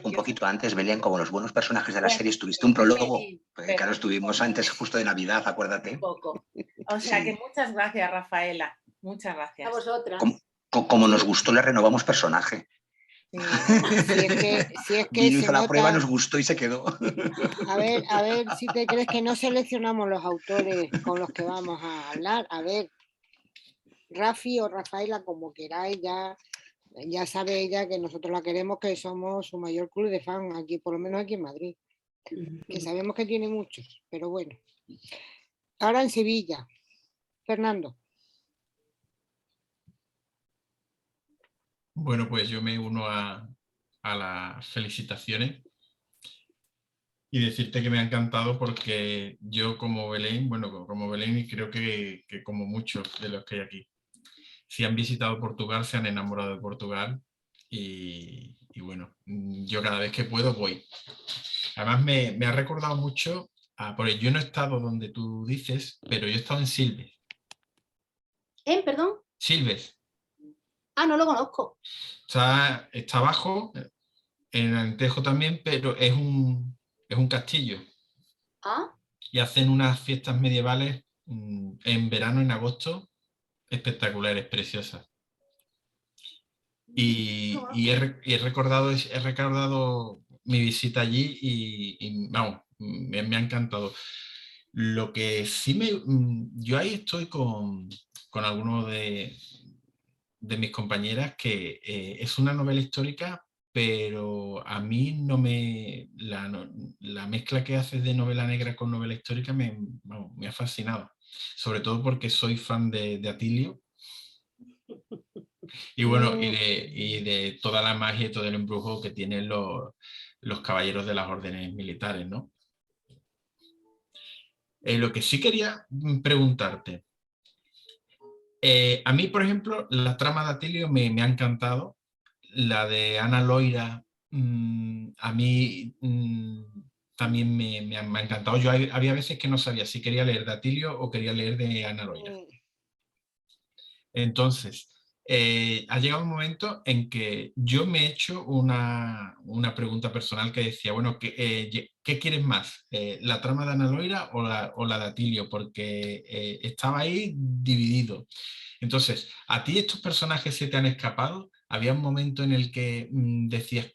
un poquito antes, Belén, como los buenos personajes de la serie, tuviste un prólogo, claro, estuvimos antes justo de Navidad, acuérdate. Poco. O sea que muchas gracias, Rafaela, muchas gracias. A vosotras. Como nos gustó, le renovamos personaje. Si es que Vino, se hizo la prueba, nota. nos gustó y se quedó. A ver si te crees que no seleccionamos los autores con los que vamos a hablar. A ver, Rafi o Rafaela, como queráis, ya sabe ella que nosotros la queremos, que somos su mayor club de fan aquí, por lo menos aquí en Madrid. Que sabemos que tiene muchos, pero bueno. Ahora en Sevilla. Fernando. Bueno, pues yo me uno a las felicitaciones y decirte que me ha encantado porque yo como Belén, bueno, como Belén y creo que como muchos de los que hay aquí, si han visitado Portugal, se han enamorado de Portugal y bueno, yo cada vez que puedo voy. Además me ha recordado mucho, porque yo no he estado donde tú dices, pero yo he estado en Silves. ¿Perdón? Silves. Ah, no lo conozco. Está abajo, en Alentejo también, pero es un castillo. Ah. Y hacen unas fiestas medievales en verano, en agosto, espectaculares, preciosas. Y he recordado mi visita allí y vamos, me ha encantado. Lo que sí yo ahí estoy con algunos de mis compañeras que es una novela histórica, pero a mí no la mezcla que haces de novela negra con novela histórica me ha fascinado, sobre todo porque soy fan de Atilio. Y bueno, y de toda la magia y todo el embrujo que tienen los caballeros de las órdenes militares, ¿no? Lo que sí quería preguntarte, a mí, por ejemplo, la trama de Atilio me ha encantado, la de Ana Loira, a mí también me ha encantado. Yo había veces que no sabía si quería leer de Atilio o quería leer de Ana Loira. Entonces, ha llegado un momento en que yo me he hecho una pregunta personal que decía, bueno, ¿qué quieres más? ¿La trama de Ana Loira o la de Atilio? Porque estaba ahí dividido. Entonces, ¿a ti estos personajes se te han escapado? ¿Había un momento en el que decías,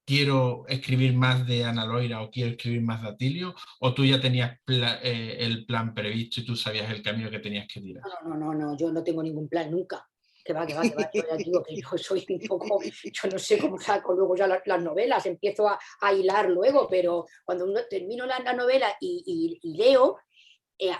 quiero escribir más de Ana Loira o quiero escribir más de Atilio? ¿O tú ya tenías el plan previsto y tú sabías el camino que tenías que tirar? No, yo no tengo ningún plan nunca. Que va. Yo ya digo que yo soy un poco, yo no sé cómo saco luego ya las novelas, empiezo a hilar luego, pero cuando uno termino la novela y leo,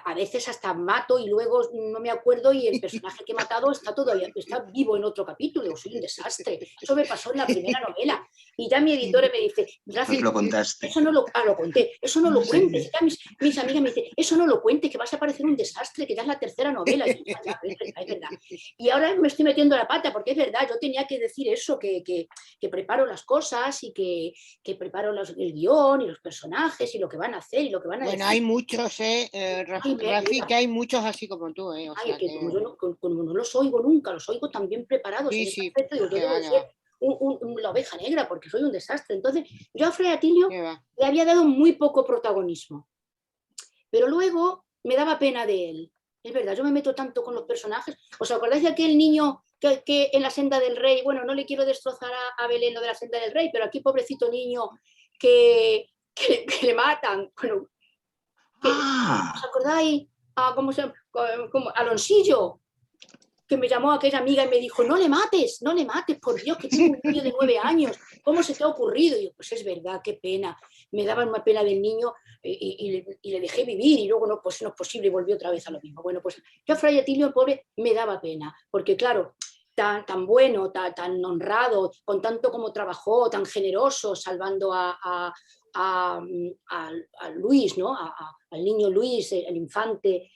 a veces hasta mato y luego no me acuerdo y el personaje que he matado está vivo en otro capítulo. Soy un desastre. Eso me pasó en la primera novela. Y ya mi editora me dice, Rafi, lo contaste. Eso no lo conté, eso no lo Sí. cuentes. Ya mis amigas me dicen, eso no lo cuentes, que vas a parecer un desastre, que ya es la tercera novela. Y yo, ya, es verdad. Y ahora me estoy metiendo la pata, porque es verdad, yo tenía que decir eso, que preparo las cosas y que preparo el guión y los personajes y lo que van a hacer y lo que van a decir. Bueno, hay muchos, Rafi, que hay muchos así como tú, O sea que... como no los oigo nunca, los oigo también preparados. Sí, en sí, aspecto, yo debo de ser la oveja negra, porque soy un desastre. Entonces, yo a Fray Atilio le había dado muy poco protagonismo, pero luego me daba pena de él. Es verdad, yo me meto tanto con los personajes. ¿Os acordáis de aquel niño que en la senda del rey, bueno, no le quiero destrozar a Belén lo de la senda del rey, pero aquí pobrecito niño que le matan? Bueno, ¿os acordáis? ¿Cómo se llama? Alonsillo, que me llamó aquella amiga y me dijo, no le mates, por Dios, que tengo un niño de 9 años, ¿cómo se te ha ocurrido? Y yo, pues es verdad, qué pena, me daba una pena del niño y le dejé vivir y luego pues no es posible y volvió otra vez a lo mismo. Bueno, pues yo a Fray Atilio, el pobre, me daba pena, porque claro, tan bueno, tan honrado, con tanto como trabajó, tan generoso, salvando a Luis, ¿no? Al niño Luis, el infante,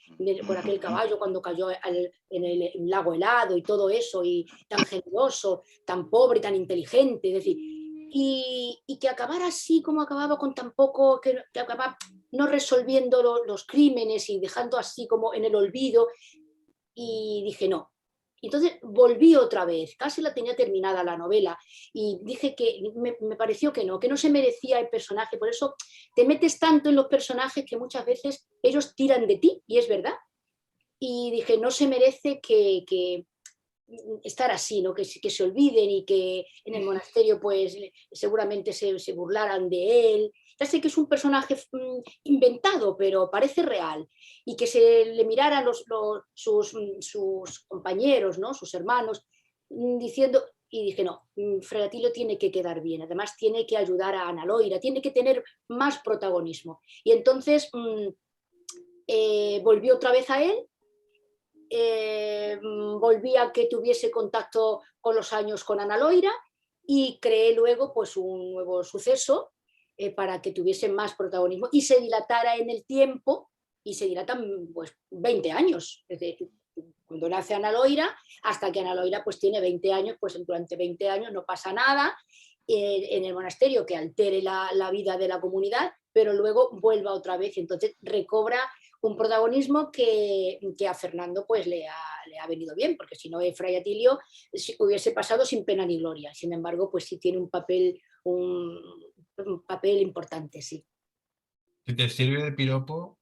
por aquel caballo cuando cayó en el lago helado y todo eso, y tan generoso, tan pobre, tan inteligente, es decir, y que acabara así como acababa, con tan poco, que acababa no resolviendo los crímenes y dejando así como en el olvido, y dije no. Entonces volví otra vez, casi la tenía terminada la novela y dije que me pareció que no se merecía el personaje, por eso te metes tanto en los personajes que muchas veces ellos tiran de ti, y es verdad. Y dije, no se merece que estar así, ¿no? Que se olviden y que en el monasterio pues seguramente se burlaran de él. Ya sé que es un personaje inventado, pero parece real. Y que se le miraran sus compañeros, ¿no? Sus hermanos, diciendo, y dije, no, Fray Atilio tiene que quedar bien, además tiene que ayudar a Ana Loira, tiene que tener más protagonismo. Y entonces volví otra vez a él, volví a que tuviese contacto con los años con Ana Loira y creé luego pues un nuevo suceso para que tuviese más protagonismo y se dilatara en el tiempo, y se dilatan pues 20 años, desde cuando nace Ana Loira hasta que Ana Loira pues tiene 20 años, pues durante 20 años no pasa nada en el monasterio que altere la vida de la comunidad, pero luego vuelva otra vez y entonces recobra un protagonismo que a Fernando pues le ha venido bien, porque si no Fray Atilio hubiese pasado sin pena ni gloria. Sin embargo, pues sí tiene un papel importante, sí. Si te sirve de piropo,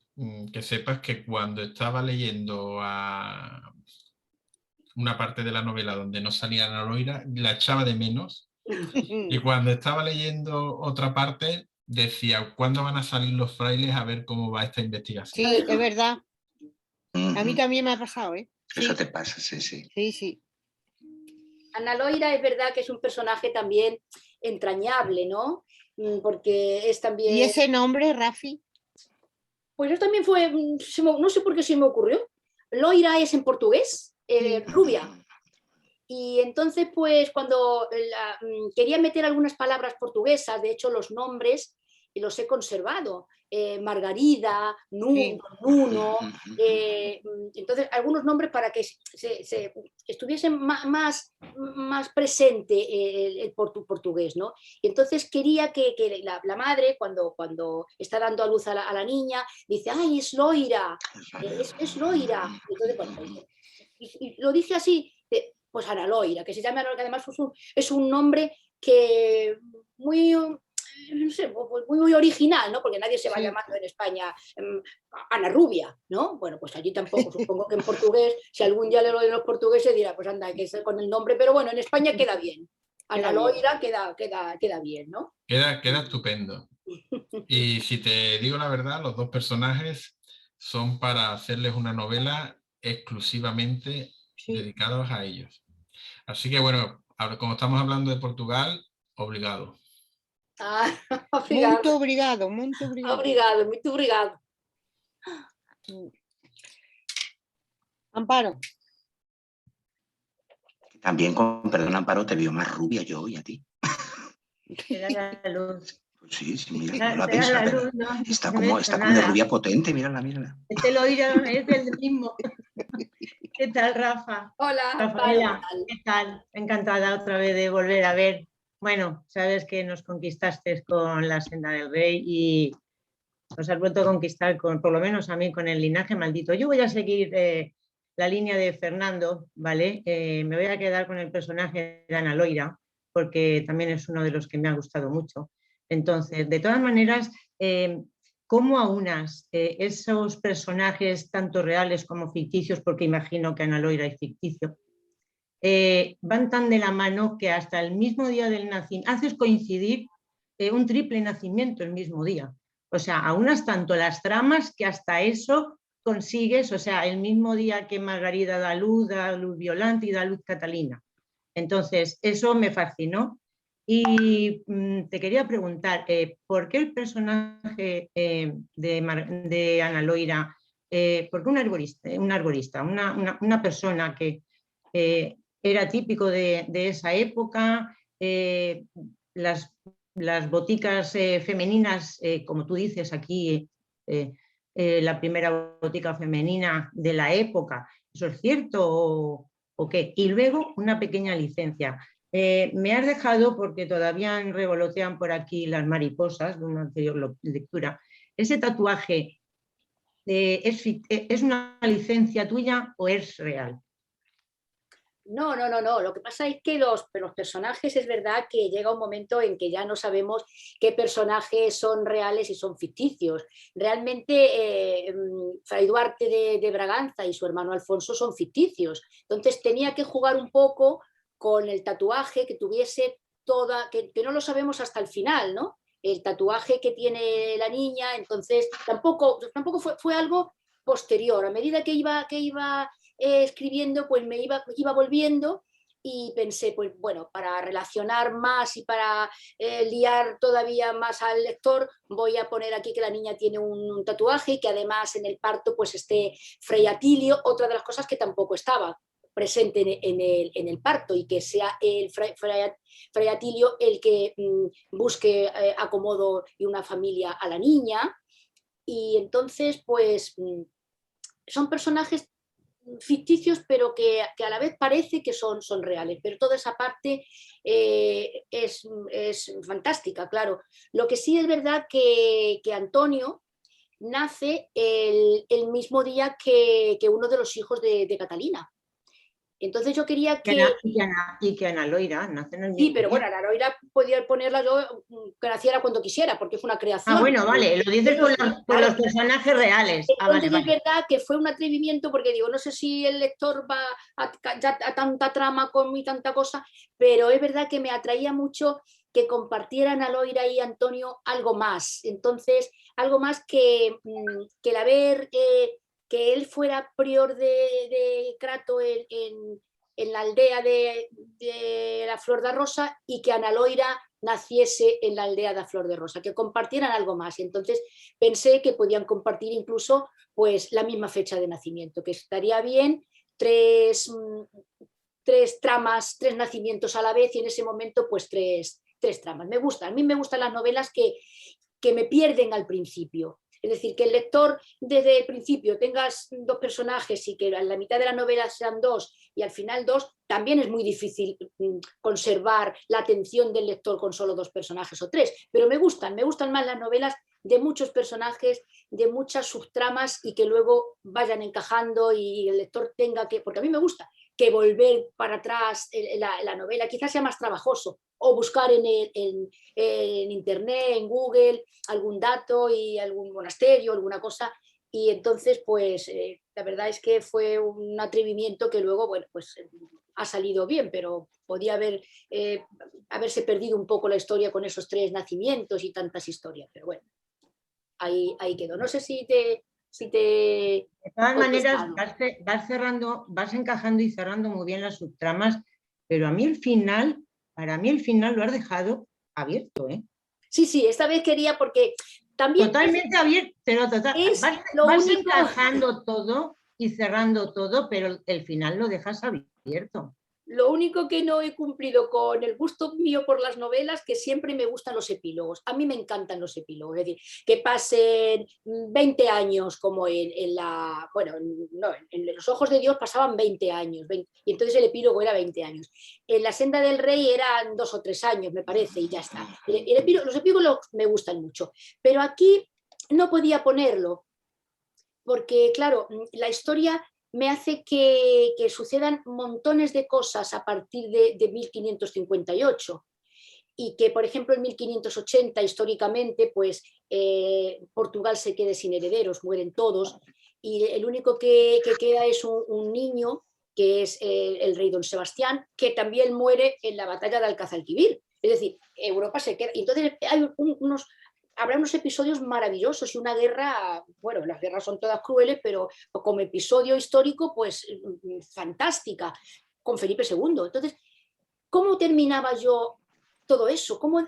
que sepas que cuando estaba leyendo una parte de la novela donde no salía Ana Loira, la echaba de menos, y cuando estaba leyendo otra parte decía, ¿cuándo van a salir los frailes a ver cómo va esta investigación? Sí, es verdad. A mí también me ha pasado, ¿eh? Eso Sí. te pasa, sí, sí. Sí, sí. Ana Loira es verdad que es un personaje también entrañable, ¿no? Porque es también... ¿Y ese nombre, Rafi? Pues eso también fue, no sé por qué se me ocurrió. Loira es en portugués, rubia. Y entonces, pues cuando quería meter algunas palabras portuguesas, de hecho los nombres los he conservado. Margarida, Nuno, entonces algunos nombres para que estuviese más presente el portugués, ¿no? Y entonces quería que la madre, cuando está dando a luz a la niña, dice, ¡ay, es Loira! Es Loira. Entonces, bueno, y lo dije así, pues Ana Loira, que se llama Ana Loira, que además es un nombre que muy, no sé, muy original, ¿no? Porque nadie se va llamando en España Ana Rubia, ¿no? Bueno, pues allí tampoco, supongo que en portugués, si algún día le lo de los portugueses dirá, pues anda, hay que ser con el nombre, pero bueno, en España queda bien. Ana Loira queda bien, ¿no? Queda estupendo. Y si te digo la verdad, los dos personajes son para hacerles una novela exclusivamente dedicados a ellos. Así que bueno, ahora como estamos hablando de Portugal, obligado. Muito obrigado, muito obrigado. Obrigado, muito obrigado. Amparo. También, con perdón, Amparo, te veo más rubia yo hoy a ti. Era la luz. Sí, sí, mira, no la ves. No, está como de rubia potente, mírala, mírala. Este lo oíron, es del mismo. ¿Qué tal, Rafa? Hola, Rafaela, ¿qué tal? Encantada otra vez de volver a ver. Bueno, sabes que nos conquistaste con La Senda del Rey y nos has vuelto a conquistar, por lo menos a mí, con El Linaje Maldito. Yo voy a seguir la línea de Fernando, ¿vale? Me voy a quedar con el personaje de Ana Loira, porque también es uno de los que me ha gustado mucho. Entonces, de todas maneras, ¿cómo aunas esos personajes, tanto reales como ficticios, porque imagino que Ana Loira es ficticio, van tan de la mano que hasta el mismo día del nacimiento, haces coincidir un triple nacimiento el mismo día? O sea, aunas tanto las tramas que hasta eso consigues, o sea, el mismo día que Margarida da luz Violante y da luz Catalina. Entonces, eso me fascinó. Y te quería preguntar, ¿por qué el personaje de Ana Loira, por qué un arborista, una persona que era típico de esa época, las boticas femeninas, como tú dices aquí, la primera botica femenina de la época, ¿eso es cierto o qué? Y luego una pequeña licencia. Me has dejado, porque todavía revolotean por aquí las mariposas de una anterior lectura, ¿ese tatuaje es una licencia tuya o es real? No, no, no, no. Lo que pasa es que los personajes es verdad que llega un momento en que ya no sabemos qué personajes son reales y son ficticios. Realmente Fray Duarte de Braganza y su hermano Alfonso son ficticios. Entonces tenía que jugar un poco con el tatuaje que tuviese que no lo sabemos hasta el final, ¿no? El tatuaje que tiene la niña, entonces tampoco fue algo posterior. A medida que iba escribiendo, pues me iba volviendo y pensé, pues bueno, para relacionar más y para liar todavía más al lector, voy a poner aquí que la niña tiene un tatuaje y que además en el parto pues esté Fray Atilio, otra de las cosas que tampoco estaba presente en el parto, y que sea el Fray Atilio el que busque acomodo y una familia a la niña. Y entonces pues son personajes ficticios, pero que a la vez parece que son reales, pero toda esa parte es fantástica, claro. Lo que sí es verdad que Antonio nace el mismo día que uno de los hijos de Catalina. Entonces yo quería que... Y que Ana Loira nace en el mismo Sí, pero bueno, Ana Loira podía ponerla yo que naciera cuando quisiera, porque fue una creación. Ah, bueno, vale, lo dices por los personajes reales. Entonces es verdad que fue un atrevimiento, porque digo, no sé si el lector va a tanta trama con y tanta cosa, pero es verdad que me atraía mucho que compartieran Ana Loira y Antonio algo más. Entonces, algo más que el haber... que él fuera prior de Crato en la aldea de la Flor de Rosa, y que Ana Loira naciese en la aldea de la Flor de Rosa, que compartieran algo más. Y entonces pensé que podían compartir incluso pues, la misma fecha de nacimiento, que estaría bien tres tramas, tres nacimientos a la vez, y en ese momento pues tres tramas. A mí me gustan las novelas que me pierden al principio. Es decir, que el lector desde el principio tengas dos personajes y que en la mitad de la novela sean dos y al final dos, también es muy difícil conservar la atención del lector con solo dos personajes o tres. Pero me gustan más las novelas de muchos personajes, de muchas subtramas, y que luego vayan encajando y el lector tenga que, porque a mí me gusta, que volver para atrás la novela, quizás sea más trabajoso, o buscar en internet, en Google, algún dato y algún monasterio, alguna cosa, y entonces pues la verdad es que fue un atrevimiento que luego, bueno, pues ha salido bien, pero podía haberse perdido un poco la historia con esos tres nacimientos y tantas historias, pero bueno, ahí quedó. No sé si te... De todas maneras, vas encajando y cerrando muy bien las subtramas, pero para mí el final lo has dejado abierto, ¿eh? Sí, esta vez quería, porque también... Totalmente abierto, pero vas encajando todo y cerrando todo, pero el final lo dejas abierto. Lo único que no he cumplido con el gusto mío por las novelas, que siempre me gustan los epílogos. A mí me encantan los epílogos, es decir, que pasen 20 años como en Los ojos de Dios pasaban 20 años, y entonces el epílogo era 20 años. En La senda del rey eran 2 o 3 años, me parece, y ya está. Los epílogos me gustan mucho, pero aquí no podía ponerlo, porque claro, la historia me hace que sucedan montones de cosas a partir de 1558, y que, por ejemplo, en 1580, históricamente, pues Portugal se quede sin herederos, mueren todos, y el único que queda es un niño, que es el rey don Sebastián, que también muere en la batalla de Alcazalquivir. Es decir, Europa se queda... Entonces habrá unos episodios maravillosos y una guerra, bueno, las guerras son todas crueles, pero como episodio histórico, pues fantástica, con Felipe II. Entonces, ¿cómo terminaba yo todo eso? ¿Cómo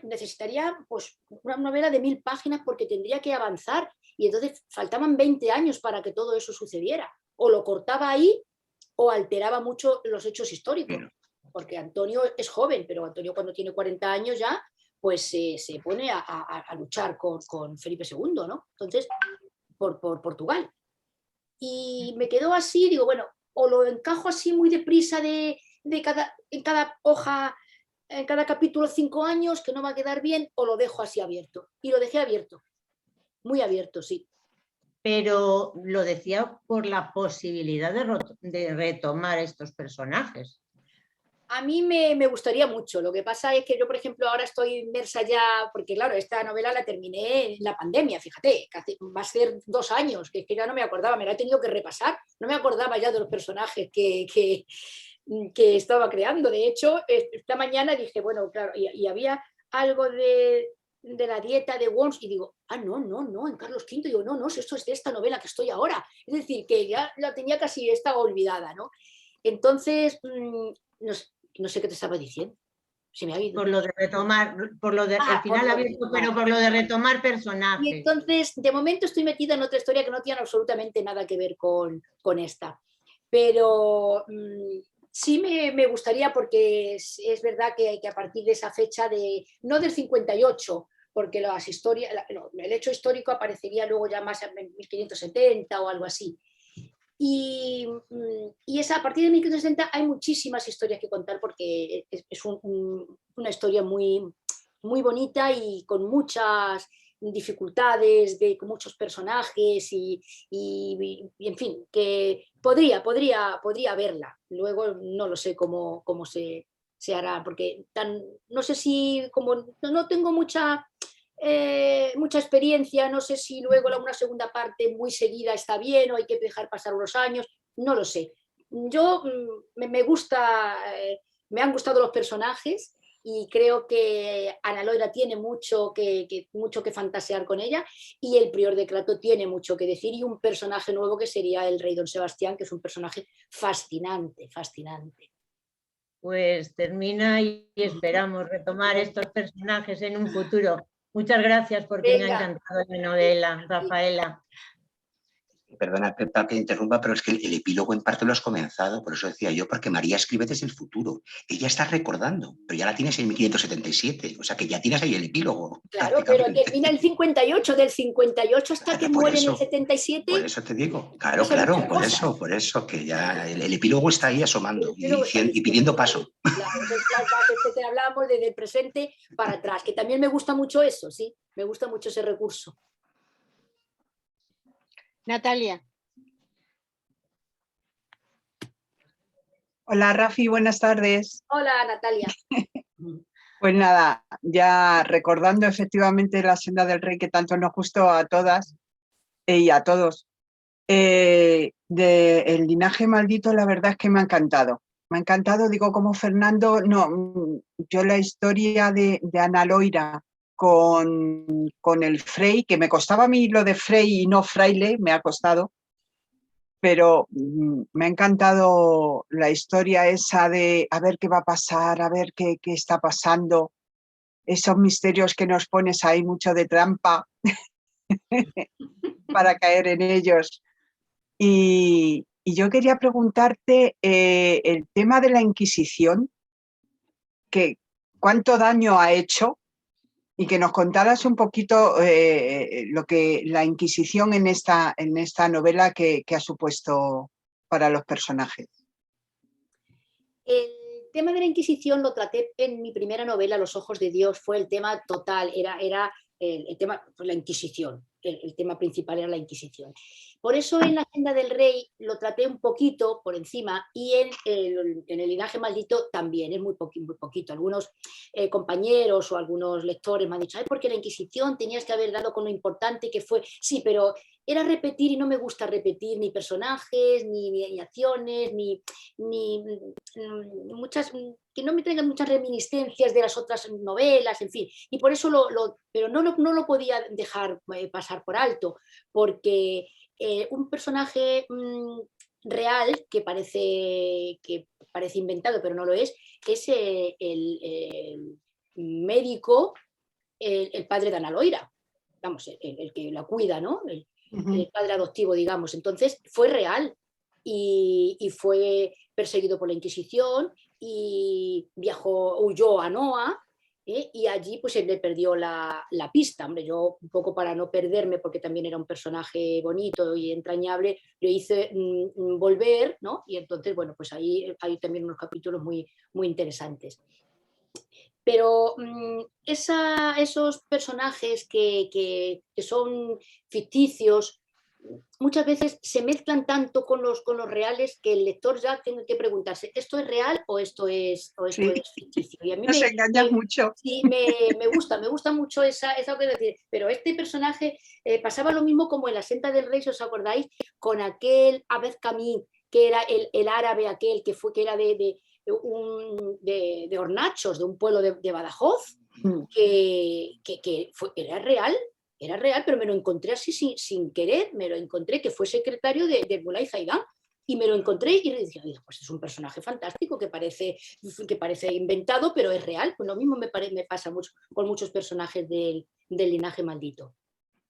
necesitaría pues, una novela de 1000 páginas, porque tendría que avanzar, y entonces faltaban 20 años para que todo eso sucediera? O lo cortaba ahí o alteraba mucho los hechos históricos, porque Antonio es joven, pero Antonio cuando tiene 40 años ya pues se pone a luchar con Felipe II, ¿no? Entonces, por Portugal. Y me quedó así, digo, bueno, o lo encajo así muy deprisa en cada hoja, en cada capítulo 5 años, que no va a quedar bien, o lo dejo así abierto. Y lo dejé abierto, muy abierto, sí. pero lo decía por la posibilidad de retomar estos personajes. A mí me gustaría mucho. Lo que pasa es que yo, por ejemplo, ahora estoy inmersa ya, porque claro, esta novela la terminé en la pandemia, fíjate, que va a ser 2 años, que es que ya no me acordaba, me la he tenido que repasar, no me acordaba ya de los personajes que estaba creando. De hecho, esta mañana dije, bueno, claro, y había algo de la dieta de Worms y digo, no, en Carlos V, digo, no, si esto es de esta novela que estoy ahora. Es decir, que ya la tenía casi, estaba olvidada, ¿no? Entonces, no sé qué te estaba diciendo. Se me ha ido. Por lo de retomar, al final abierto, pero por lo de retomar personajes. Y entonces, de momento estoy metida en otra historia que no tiene absolutamente nada que ver con esta. Pero sí me gustaría, porque es verdad que a partir de esa fecha, no del 58, porque las historias, el hecho histórico aparecería luego ya más en 1570 o algo así. Y a partir de 1560 hay muchísimas historias que contar, porque es una historia muy, muy bonita y con muchas dificultades, con muchos personajes y en fin, que podría verla. Luego no lo sé cómo se hará, porque no sé si, como no tengo mucha experiencia, no sé si luego una segunda parte muy seguida está bien o hay que dejar pasar unos años, no lo sé. Yo me han gustado los personajes y creo que Ana Loira tiene mucho que fantasear con ella, y el prior de Crato tiene mucho que decir, y un personaje nuevo que sería el rey Don Sebastián, que es un personaje fascinante. Pues termina y esperamos retomar estos personajes en un futuro. Muchas gracias, porque me ha encantado la novela, Rafaela. Perdona, Pepa, que interrumpa, pero es que el epílogo en parte lo has comenzado, por eso decía yo, porque María escribe desde el futuro. Ella está recordando, pero ya la tienes en 1577, o sea que ya tienes ahí el epílogo. Claro, pero termina el 58, del 58 hasta que muere en el 77. Por eso te digo, claro, por eso, que ya el epílogo está ahí asomando y pidiendo paso. Claro, es el flashback que hablamos desde el presente para atrás, que también me gusta mucho eso, sí, me gusta mucho ese recurso. Natalia. Hola Rafi, buenas tardes. Hola Natalia. Pues nada, ya recordando efectivamente la senda del rey que tanto nos gustó a todas y a todos, El linaje maldito, la verdad es que me ha encantado. Me ha encantado, digo, como Fernando, no, yo la historia de Ana Loira con el Frey, que me costaba a mí lo de Frey y no fraile, me ha costado, pero me ha encantado la historia esa de a ver qué va a pasar, a ver qué está pasando, esos misterios que nos pones ahí, mucho de trampa para caer en ellos. Y yo quería preguntarte el tema de la Inquisición, que cuánto daño ha hecho, y que nos contaras un poquito lo que la Inquisición en esta novela que ha supuesto para los personajes. El tema de la Inquisición lo traté en mi primera novela, Los ojos de Dios, fue el tema total, era el tema, pues, la Inquisición, el tema principal era la Inquisición. Por eso en La senda del rey lo traté un poquito por encima, y en el linaje maldito también, es muy poquito. Algunos compañeros o algunos lectores me han dicho, porque la Inquisición tenías que haber dado con lo importante que fue. Sí, pero era repetir, y no me gusta repetir ni personajes, ni acciones, ni muchas, que no me traigan muchas reminiscencias de las otras novelas, en fin. Y por eso pero no lo podía dejar pasar por alto, porque un personaje real que parece inventado, pero no lo es el médico, el padre de Ana Loira, vamos, el que la cuida, ¿no? El padre adoptivo, digamos. Entonces fue real y fue perseguido por la Inquisición y huyó a Noa, y allí pues él le perdió la pista. Hombre, yo un poco para no perderme, porque también era un personaje bonito y entrañable, lo hice volver, ¿no? Y entonces, bueno, pues ahí hay también unos capítulos muy, muy interesantes. Pero esos personajes que son ficticios, muchas veces se mezclan tanto con los reales que el lector ya tiene que preguntarse, ¿esto es real o esto es Sí. ficticio? Y a mí Nos engañas mucho. sí, me gusta mucho esa cosa de decir, pero este personaje pasaba lo mismo como en La senda del rey, si os acordáis, con aquel Abed Camín, que era el árabe aquel que era de Hornachos, de un pueblo de Badajoz, era real, pero me lo encontré así sin querer, me lo encontré que fue secretario de Mulay Zaidán, y me lo encontré y le decía, pues es un personaje fantástico que parece inventado, pero es real. Pues lo mismo me pasa mucho con muchos personajes del linaje maldito.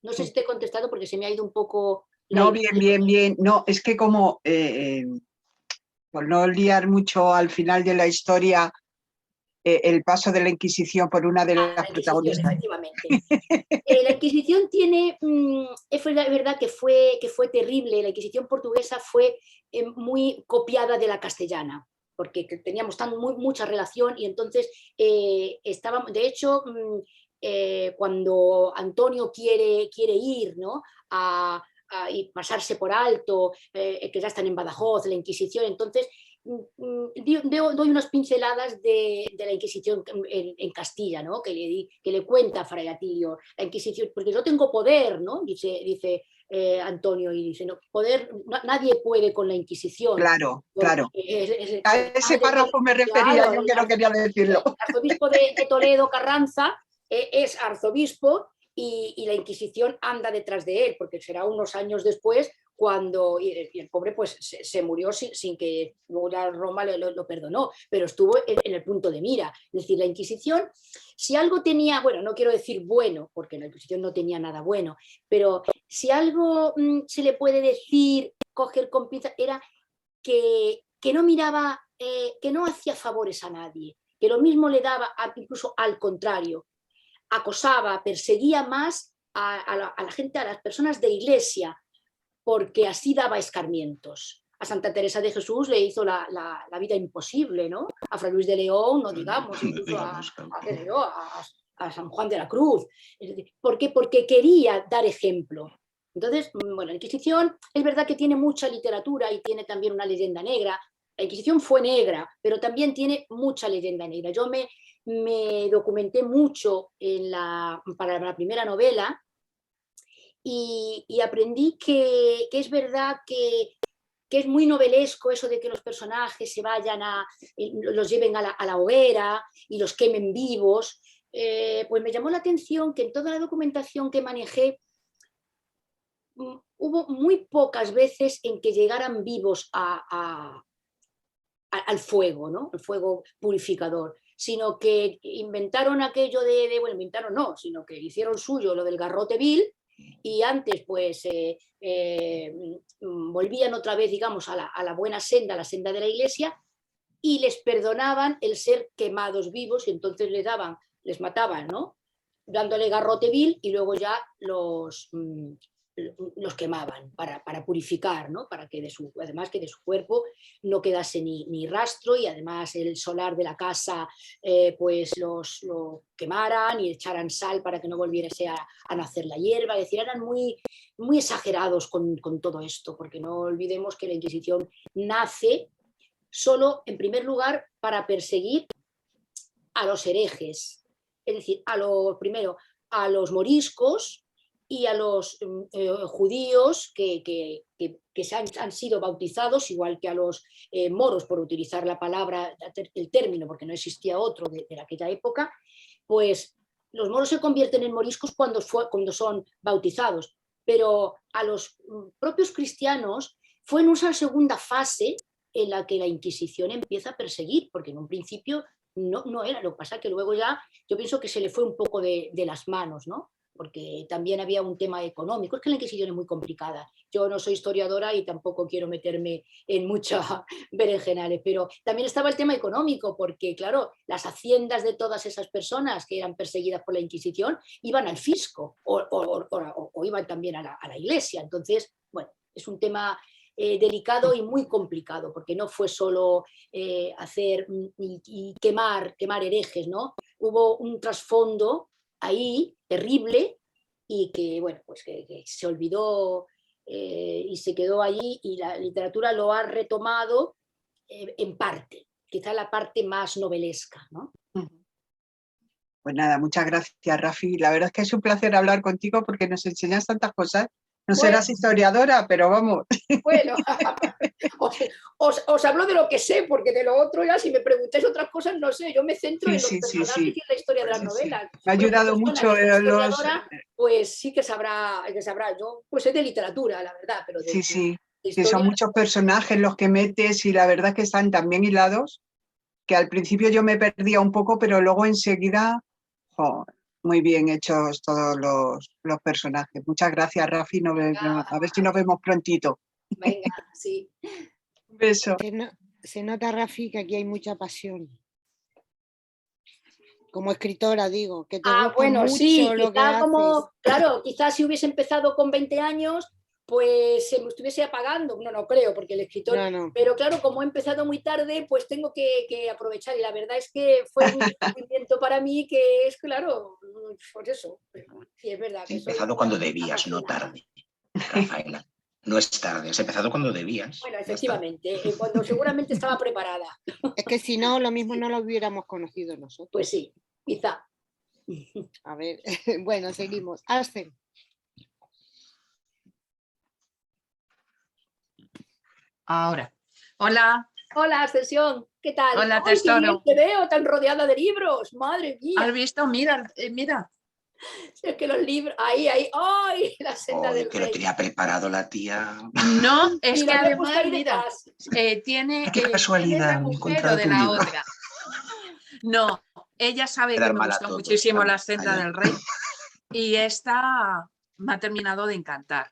No sé si te he contestado porque se me ha ido un poco... No, bien. No, es que como, por no liar mucho al final de la historia, el paso de la Inquisición por una de las protagonistas. Efectivamente. La Inquisición tiene, es verdad que fue terrible. La Inquisición portuguesa fue muy copiada de la castellana, porque teníamos mucha relación y entonces estábamos, de hecho, cuando Antonio quiere ir, ¿no?, y pasarse por alto, que ya están en Badajoz, la Inquisición, entonces doy unas pinceladas de la Inquisición en Castilla, ¿no?, que le cuenta a Fray Atilio la Inquisición, porque yo tengo poder, ¿no?, dice Antonio, y dice, no, poder, nadie puede con la Inquisición. Claro. A ese párrafo me refería, yo que no quería decirlo. El arzobispo de Toledo, Carranza, es arzobispo y la Inquisición anda detrás de él, porque será unos años después cuando, y el pobre pues se murió sin que luego ya Roma lo perdonó, pero estuvo en el punto de mira. Es decir, la Inquisición, si algo tenía, bueno, no quiero decir bueno, porque la Inquisición no tenía nada bueno, pero si algo se le puede decir, coger con pinzas, era que no miraba, que no hacía favores a nadie, que lo mismo le daba, incluso al contrario, acosaba, perseguía más a la gente, a las personas de iglesia, porque así daba escarmientos. A Santa Teresa de Jesús le hizo la vida imposible, ¿no? A Fray Luis de León, no digamos, incluso a San Juan de la Cruz. ¿Por qué? Porque quería dar ejemplo. Entonces, bueno, la Inquisición es verdad que tiene mucha literatura y tiene también una leyenda negra. La Inquisición fue negra, pero también tiene mucha leyenda negra. Yo me documenté mucho para la primera novela, y aprendí que es verdad que es muy novelesco eso de que los personajes se vayan los lleven a la hoguera y los quemen vivos. Pues me llamó la atención que en toda la documentación que manejé hubo muy pocas veces en que llegaran vivos al fuego, ¿no?, el fuego purificador, sino que inventaron aquello bueno, inventaron no, sino que hicieron suyo lo del garrote vil. Y antes, pues, volvían otra vez, digamos, a la buena senda, a la senda de la iglesia, y les perdonaban el ser quemados vivos, y entonces les mataban, ¿no?, dándole garrote vil, y luego ya los quemaban para purificar, ¿no?, para que además que de su cuerpo no quedase ni rastro, y además el solar de la casa pues lo quemaran y echaran sal para que no volviese a nacer la hierba. Es decir, eran muy, muy exagerados con todo esto, porque no olvidemos que la Inquisición nace solo, en primer lugar, para perseguir a los herejes, es decir, primero a los moriscos y a los judíos que han sido bautizados, igual que a los moros, por utilizar la palabra, el término, porque no existía otro de aquella época. Pues los moros se convierten en moriscos cuando son bautizados, pero a los propios cristianos fue en una segunda fase en la que la Inquisición empieza a perseguir, porque en un principio no era. Lo que pasa que luego ya yo pienso que se le fue un poco de las manos, ¿no?, porque también había un tema económico. Es que la Inquisición es muy complicada. Yo no soy historiadora y tampoco quiero meterme en muchos berenjenales, pero también estaba el tema económico, porque, claro, las haciendas de todas esas personas que eran perseguidas por la Inquisición iban al fisco o iban también a la iglesia. Entonces, bueno, es un tema delicado y muy complicado, porque no fue solo hacer y quemar herejes, ¿no? Hubo un trasfondo ahí terrible, y que, bueno, pues que se olvidó y se quedó allí, y la literatura lo ha retomado en parte, quizá la parte más novelesca, ¿no? Pues nada, muchas gracias, Rafi. La verdad es que es un placer hablar contigo porque nos enseñas tantas cosas. No serás historiadora, pero vamos. Bueno, os hablo de lo que sé, porque de lo otro ya, si me preguntáis otras cosas, no sé. Yo me centro en los personajes y en la historia de las novelas. Me ha ayudado mucho pues sí que sabrá. Yo pues sé de literatura, la verdad, pero de que son muchos personajes los que metes y la verdad es que están tan bien hilados que al principio yo me perdía un poco, pero luego enseguida, muy bien hechos todos los personajes. Muchas gracias, Rafi. A ver si nos vemos prontito. Venga, sí. Un beso. Se nota, Rafi, que aquí hay mucha pasión. Como escritora, digo, que te gusta bueno, mucho sí, lo que quizá como, haces. claro, quizás si hubiese empezado con 20 años, pues se me estuviese apagando. No creo, porque el escritor... No. Pero claro, como he empezado muy tarde, pues tengo que aprovechar. Y la verdad es que fue un descubrimiento para mí que es, claro, pues eso. Sí, es verdad. Has empezado cuando debías, no tarde, Rafaela. No es tarde, has empezado cuando debías. Bueno, efectivamente, cuando seguramente estaba preparada. Es que si no, lo mismo no lo hubiéramos conocido nosotros. Pues sí, quizá. A ver, bueno, seguimos. Arce. Ahora. Hola. Hola, Ascensión. ¿Qué tal? Hola, ¡Ay, qué bien tesoro! te veo tan rodeada de libros! ¡Madre mía! ¿Has visto? Mira, mira. Es que los libros... Ahí. ¡Ay! La senda del que rey. lo tenía preparado la tía. No, es Mira, que me he puesto además, ahí mira, detrás. Qué casualidad, tiene he el encontrado agujero de tu la libro. otra. No, ella sabe que Dar me mal a gusta todos, muchísimo dar La mal. senda del rey y esta me ha terminado de encantar.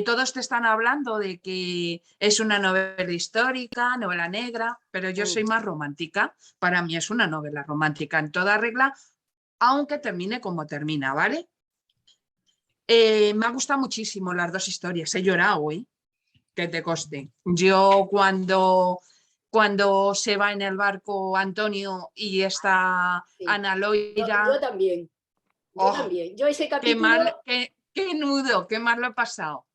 Todos te están hablando de que es una novela histórica, novela negra, pero yo soy más romántica. Para mí es una novela romántica en toda regla, aunque termine como termina, ¿vale? Me ha gustado muchísimo las dos historias. He llorado, que te conste. Yo cuando se va en el barco Antonio y está Ana Loira... Yo también. Yo también. Yo ese capítulo... Qué nudo, qué mal lo he pasado.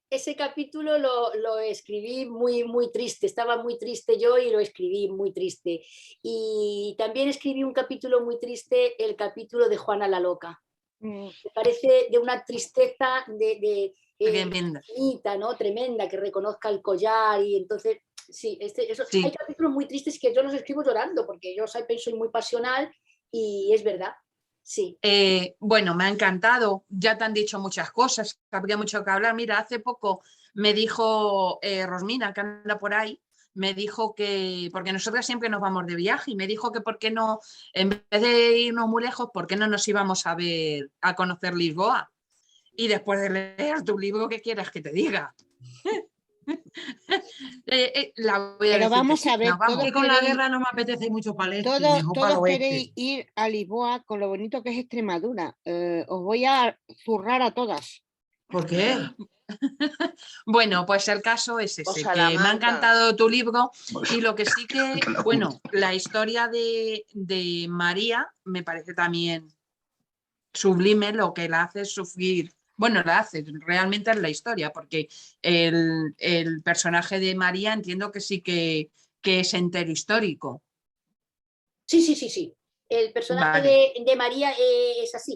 Ese capítulo lo escribí muy triste, estaba muy triste yo y lo escribí muy triste. Y también escribí un capítulo muy triste, el capítulo de Juana la Loca. Me parece de una tristeza infinita, ¿no? Tremenda, que reconozca el collar y entonces... Sí, Sí. Hay capítulos muy tristes que yo los escribo llorando porque yo soy muy pasional y es verdad. Sí. Bueno, me ha encantado. Ya te han dicho muchas cosas, habría mucho que hablar. Mira, hace poco me dijo Rosmina, que anda por ahí, me dijo que, porque nosotras siempre nos vamos de viaje, y me dijo que por qué no, en vez de irnos muy lejos, por qué no nos íbamos a ver, a conocer Lisboa. Y después de leer tu libro, ¿qué quieres que te diga? Pero vamos a ver, que con la guerra no me apetece mucho para el este, mejor para el todos oeste. queréis ir a Lisboa con lo bonito que es Extremadura. Os voy a zurrar a todas. ¿Por qué? Bueno, pues el caso es ese, que me ha encantado tu libro y lo que sí que, bueno, la historia de María me parece también sublime, lo que la hace sufrir. Bueno, la hace, realmente es la historia, porque el personaje de María entiendo que sí que es entero histórico. Sí. El personaje de María es así.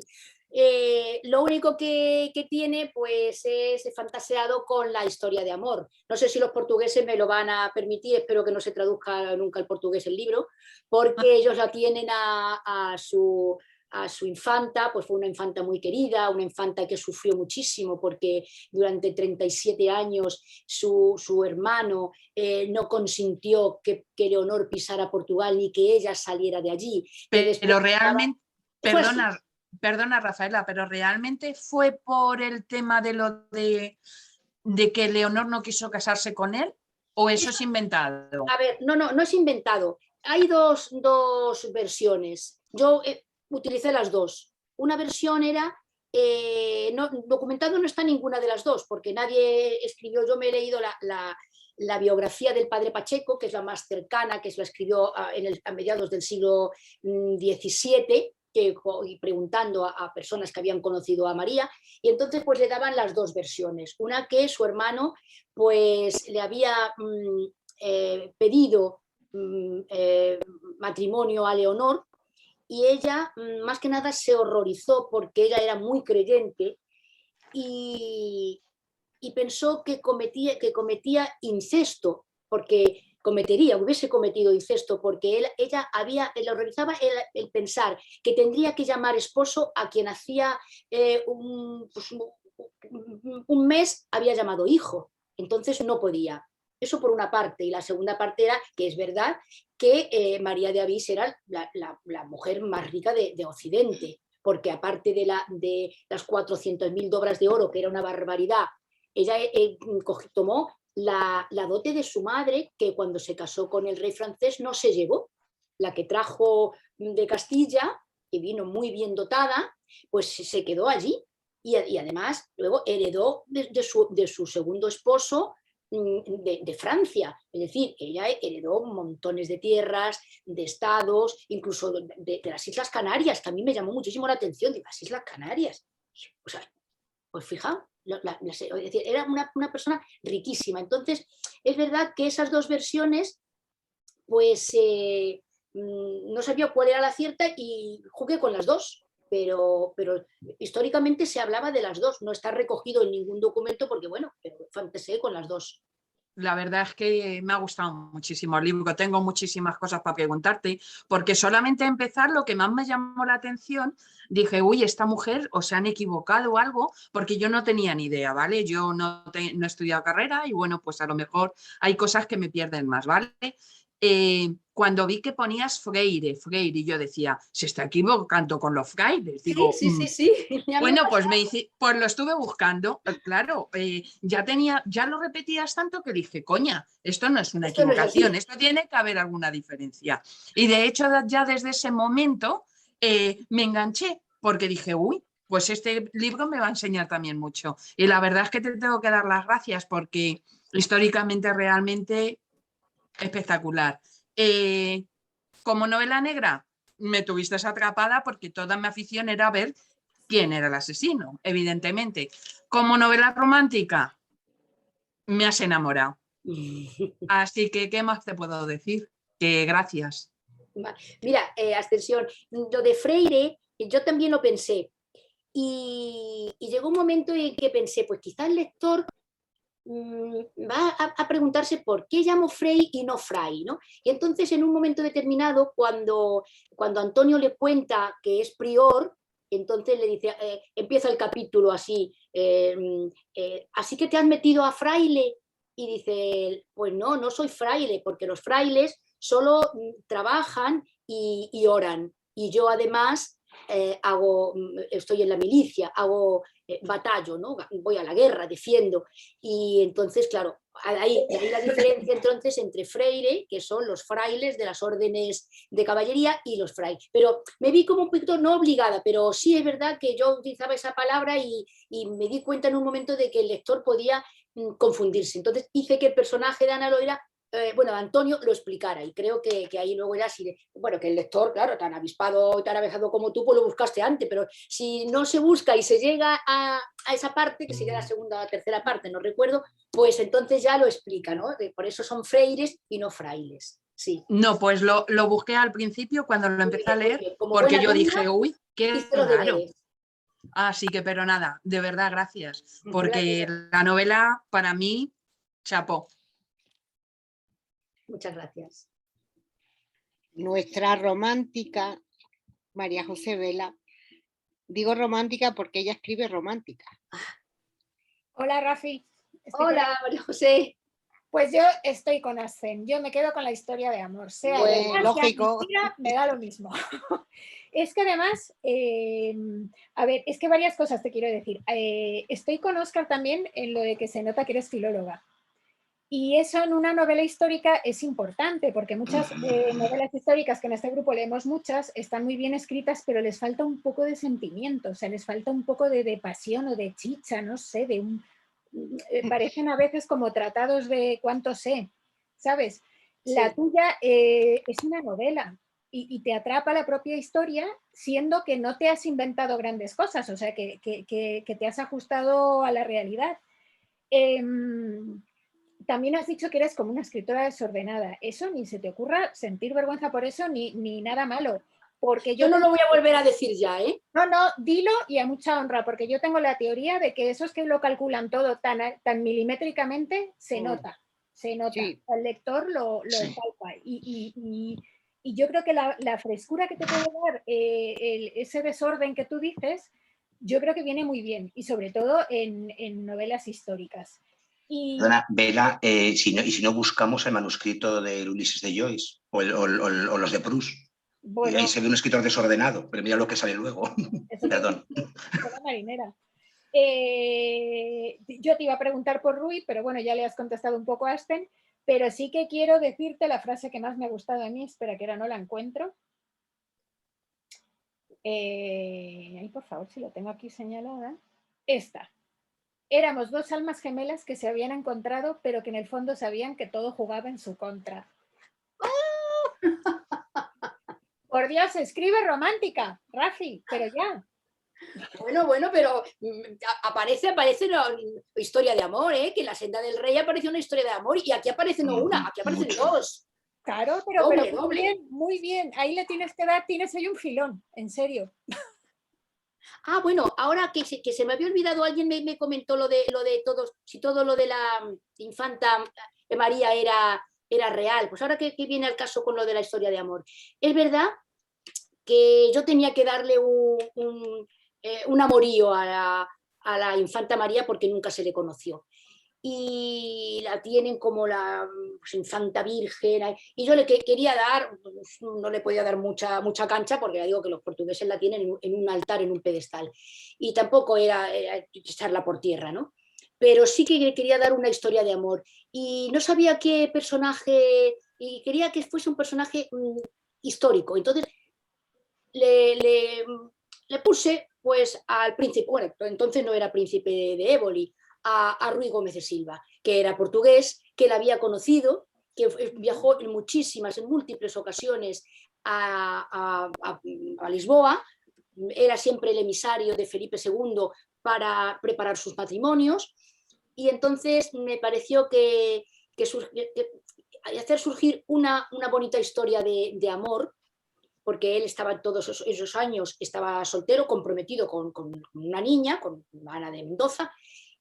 Lo único que tiene pues es fantaseado con la historia de amor. No sé si los portugueses me lo van a permitir, espero que no se traduzca nunca al portugués el libro, porque ellos la tienen a su infanta, pues fue una infanta muy querida, una infanta que sufrió muchísimo porque durante 37 años su hermano no consintió que Leonor pisara Portugal ni que ella saliera de allí. Pero realmente, perdona Rafaela, pero realmente fue por el tema de lo de que Leonor no quiso casarse con él, ¿o eso es inventado? A ver, no es inventado. Hay dos versiones. Yo utilicé las dos. Una versión era, documentado no está ninguna de las dos, porque nadie escribió, yo me he leído la biografía del padre Pacheco, que es la más cercana, que la escribió a mediados del siglo XVII, y preguntando a personas que habían conocido a María, y entonces pues le daban las dos versiones. Una que su hermano pues le había pedido matrimonio a Leonor, y ella más que nada se horrorizó porque ella era muy creyente y pensó que cometía incesto, porque hubiese cometido incesto, porque le horrorizaba el pensar que tendría que llamar esposo a quien hacía un mes había llamado hijo, entonces no podía. Eso por una parte, y la segunda parte era que es verdad que María de Avís era la mujer más rica de Occidente, porque aparte de las 400.000 doblas de oro, que era una barbaridad, ella tomó la dote de su madre, que cuando se casó con el rey francés no se llevó, la que trajo de Castilla, que vino muy bien dotada, pues se quedó allí, y además luego heredó de su segundo esposo de Francia, es decir, ella heredó montones de tierras, de estados, incluso de las Islas Canarias, que a mí me llamó muchísimo la atención, de las Islas Canarias. O sea, pues fijaos, es decir, era una persona riquísima. Entonces, es verdad que esas dos versiones, pues no sabía cuál era la cierta y jugué con las dos, pero históricamente se hablaba de las dos, no está recogido en ningún documento porque, bueno, pero fantaseé con las dos. La verdad es que me ha gustado muchísimo el libro, tengo muchísimas cosas para preguntarte, porque solamente empezar lo que más me llamó la atención, dije, uy, esta mujer o se han equivocado o algo, porque yo no tenía ni idea, ¿vale? Yo no he estudiado carrera y bueno, pues a lo mejor hay cosas que me pierden más, ¿vale? Cuando vi que ponías Freire, y yo decía, se está equivocando con los frailes. Digo, sí. Bueno, pues pues lo estuve buscando, claro, ya lo repetías tanto que dije, coña, esto no es una equivocación, esto tiene que haber alguna diferencia. Y de hecho ya desde ese momento me enganché, porque dije, uy, pues este libro me va a enseñar también mucho. Y la verdad es que te tengo que dar las gracias porque históricamente realmente espectacular. Como novela negra, me tuviste atrapada porque toda mi afición era ver quién era el asesino, evidentemente. Como novela romántica, me has enamorado. Así que, ¿qué más te puedo decir? Que gracias. Mira, Ascensión, lo de Freire, yo también lo pensé. Y llegó un momento en que pensé, pues quizás el lector va a preguntarse por qué llamo Frei y no Fray, ¿no? Y entonces en un momento determinado, cuando Antonio le cuenta que es prior, entonces le dice, empieza el capítulo así, así que te has metido a fraile, y dice, pues no soy fraile, porque los frailes solo trabajan y oran, y yo además estoy en la milicia, hago batallo, ¿no? Voy a la guerra, defiendo. Y entonces, claro, ahí la diferencia entonces entre freire, que son los frailes de las órdenes de caballería, y los frailes. Pero me vi como un poquito, no obligada, pero sí es verdad que yo utilizaba esa palabra y me di cuenta en un momento de que el lector podía confundirse. Entonces hice que el personaje de Ana Loira, Antonio lo explicara, y creo que ahí luego era así, que el lector, claro, tan avispado y tan avezado como tú, pues lo buscaste antes, pero si no se busca y se llega a esa parte, que sería la segunda o tercera parte, no recuerdo, pues entonces ya lo explica, ¿no? Por eso son freires y no frailes. Sí. No, pues lo busqué al principio cuando lo empecé a leer, porque yo dije, uy, qué raro. Así que, pero nada, de verdad, gracias, porque la novela para mí, chapó. Muchas gracias. Nuestra romántica, María José Vela, digo romántica porque ella escribe romántica. Hola, Rafi. Hola, María José. Pues yo estoy con Ascen, yo me quedo con la historia de amor, sea lógico. Mentira, me da lo mismo. Es que además, a ver, es que varias cosas te quiero decir. Estoy con Óscar también en lo de que se nota que eres filóloga. Y eso en una novela histórica es importante, porque muchas novelas históricas, que en este grupo leemos muchas, están muy bien escritas, pero les falta un poco de sentimiento, o sea, les falta un poco de pasión o de chicha, no sé, parecen a veces como tratados de cuánto sé, ¿sabes? La tuya es una novela, y te atrapa la propia historia, siendo que no te has inventado grandes cosas, o sea, que te has ajustado a la realidad. También has dicho que eres como una escritora desordenada. Eso ni se te ocurra sentir vergüenza por eso, ni nada malo. Porque yo no lo voy a volver a decir ya, ¿eh? No, dilo y a mucha honra, porque yo tengo la teoría de que esos que lo calculan todo tan milimétricamente, se nota. Sí. El lector lo palpa. Y yo creo que la frescura que te puede dar ese desorden que tú dices, yo creo que viene muy bien, y sobre todo en novelas históricas. Perdona, Vela, si no buscamos el manuscrito del Ulises de Joyce o los de Proust. Bueno, y ahí se ve un escritor desordenado, pero mira lo que sale luego. Perdón. Marinera. Yo te iba a preguntar por Rui, pero bueno, ya le has contestado un poco a Asten, pero sí que quiero decirte la frase que más me ha gustado a mí, espera que ahora no la encuentro. Ay, por favor, si la tengo aquí señalada. Esta. Éramos dos almas gemelas que se habían encontrado, pero que en el fondo sabían que todo jugaba en su contra. Por Dios, escribe romántica, Rafi, pero ya. Bueno, pero aparece una historia de amor, ¿eh? Que en La senda del rey aparece una historia de amor y aquí aparece no una, aquí aparecen dos. Claro, pero muy bien. Ahí le tienes que dar, tienes ahí un filón, en serio. Bueno, ahora que se me había olvidado, alguien me comentó lo de todos, si todo lo de la infanta María era real. Pues ahora que viene al caso con lo de la historia de amor. Es verdad que yo tenía que darle un amorío a la infanta María porque nunca se le conoció. Y la tienen como la infanta virgen, y yo le quería dar, no le podía dar mucha cancha porque ya digo que los portugueses la tienen en un altar, en un pedestal, y tampoco era echarla por tierra, ¿no? Pero sí que quería dar una historia de amor y no sabía qué personaje, y quería que fuese un personaje histórico. Entonces le puse pues al príncipe, bueno, entonces no era príncipe de Éboli, a Rui Gómez de Silva, que era portugués, que la había conocido, que viajó en múltiples ocasiones a Lisboa, era siempre el emisario de Felipe II para preparar sus matrimonios, y entonces me pareció que hacer surgir una bonita historia de amor, porque él estaba todos esos años, estaba soltero, comprometido con una niña, con Ana de Mendoza,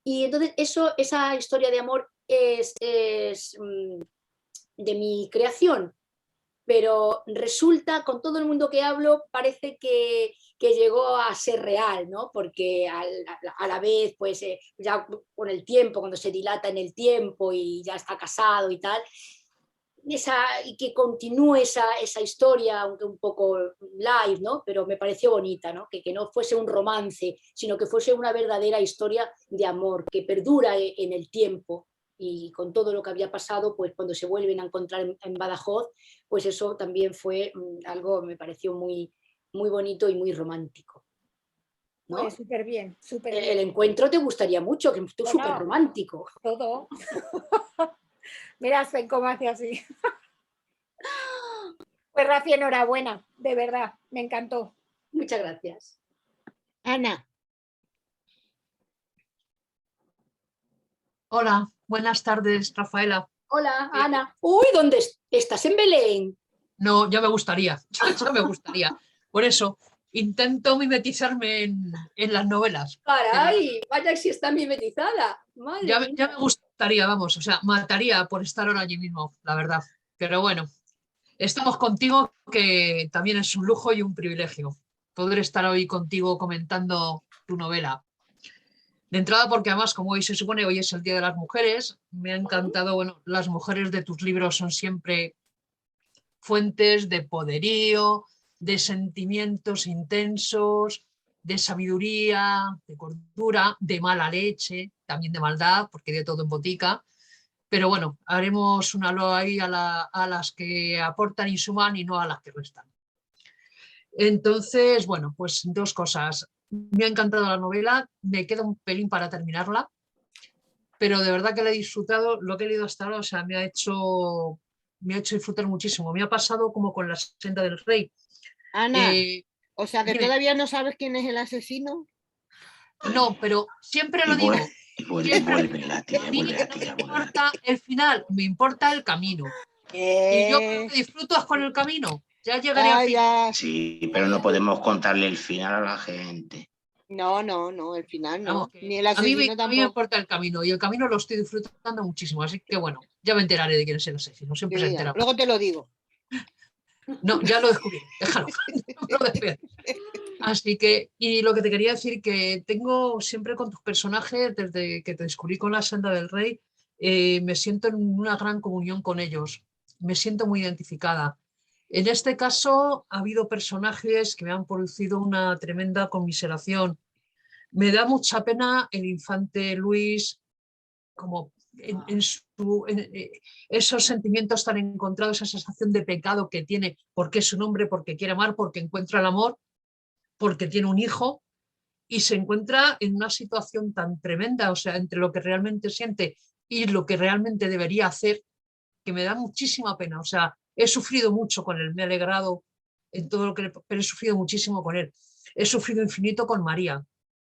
y entonces esa historia de amor es de mi creación, pero resulta, con todo el mundo que hablo, parece que llegó a ser real, ¿no? Porque a la vez, pues ya con el tiempo, cuando se dilata en el tiempo y ya está casado y tal, y que continúe esa historia, aunque un poco live, ¿no? Pero me pareció bonita, ¿no? Que no fuese un romance, sino que fuese una verdadera historia de amor, que perdura en el tiempo, y con todo lo que había pasado, pues cuando se vuelven a encontrar en Badajoz, pues eso también fue algo, me pareció muy, muy bonito y muy romántico, ¿no? Pues súper bien, súper bien. El encuentro te gustaría mucho, que es súper romántico. Todo. Mira, Sven, cómo hace así. Pues Rafi, enhorabuena, de verdad, me encantó. Muchas gracias. Ana. Hola, buenas tardes, Rafaela. Hola, Ana. Uy, ¿dónde estás? ¿En Belén? No, ya me gustaría, ya me gustaría. Por eso intento mimetizarme en las novelas. Caray, vaya si está mimetizada. Ya me gustaría, vamos, o sea, mataría por estar ahora allí mismo, la verdad. Pero bueno, estamos contigo, que también es un lujo y un privilegio poder estar hoy contigo comentando tu novela. De entrada, porque además, como hoy se supone, hoy es el Día de las Mujeres, me ha encantado, bueno, las mujeres de tus libros son siempre fuentes de poderío, de sentimientos intensos, de sabiduría, de cordura, de mala leche, también de maldad, porque de todo en botica. Pero bueno, haremos una loa ahí a las que aportan y suman y no a las que restan. Entonces, bueno, pues dos cosas. Me ha encantado la novela, me queda un pelín para terminarla, pero de verdad que la he disfrutado, lo que he leído hasta ahora, o sea, me ha hecho me ha hecho disfrutar muchísimo. Me ha pasado como con La senda del rey. Ana, o sea que dime. todavía no sabes quién es el asesino. No, pero siempre lo digo. Y vuelve la tía, A mí vuelve la no tía, me vuelve la tía. importa el final, me importa el camino. Y yo creo que disfrutas con el camino. Ya llegaré al final. Sí, pero no podemos contarle el final a la gente. No, el final no. Vamos, Ni el a mí asesino me tampoco. importa el camino y el camino lo estoy disfrutando muchísimo. Así que bueno, ya me enteraré de quién es el asesino. Siempre se entera. Luego te lo digo. No, ya lo descubrí. Déjalo. No lo despegues. Así que, y lo que te quería decir, que tengo siempre con tus personajes, desde que te descubrí con La senda del rey, me siento en una gran comunión con ellos. Me siento muy identificada. En este caso, ha habido personajes que me han producido una tremenda conmiseración. Me da mucha pena el infante Luis, como esos sentimientos tan encontrados, esa sensación de pecado que tiene, porque es un hombre, porque quiere amar, porque encuentra el amor, porque tiene un hijo y se encuentra en una situación tan tremenda, o sea, entre lo que realmente siente y lo que realmente debería hacer, que me da muchísima pena. O sea, he sufrido mucho con él, me he alegrado en todo lo que, pero he sufrido muchísimo con él. He sufrido infinito con María.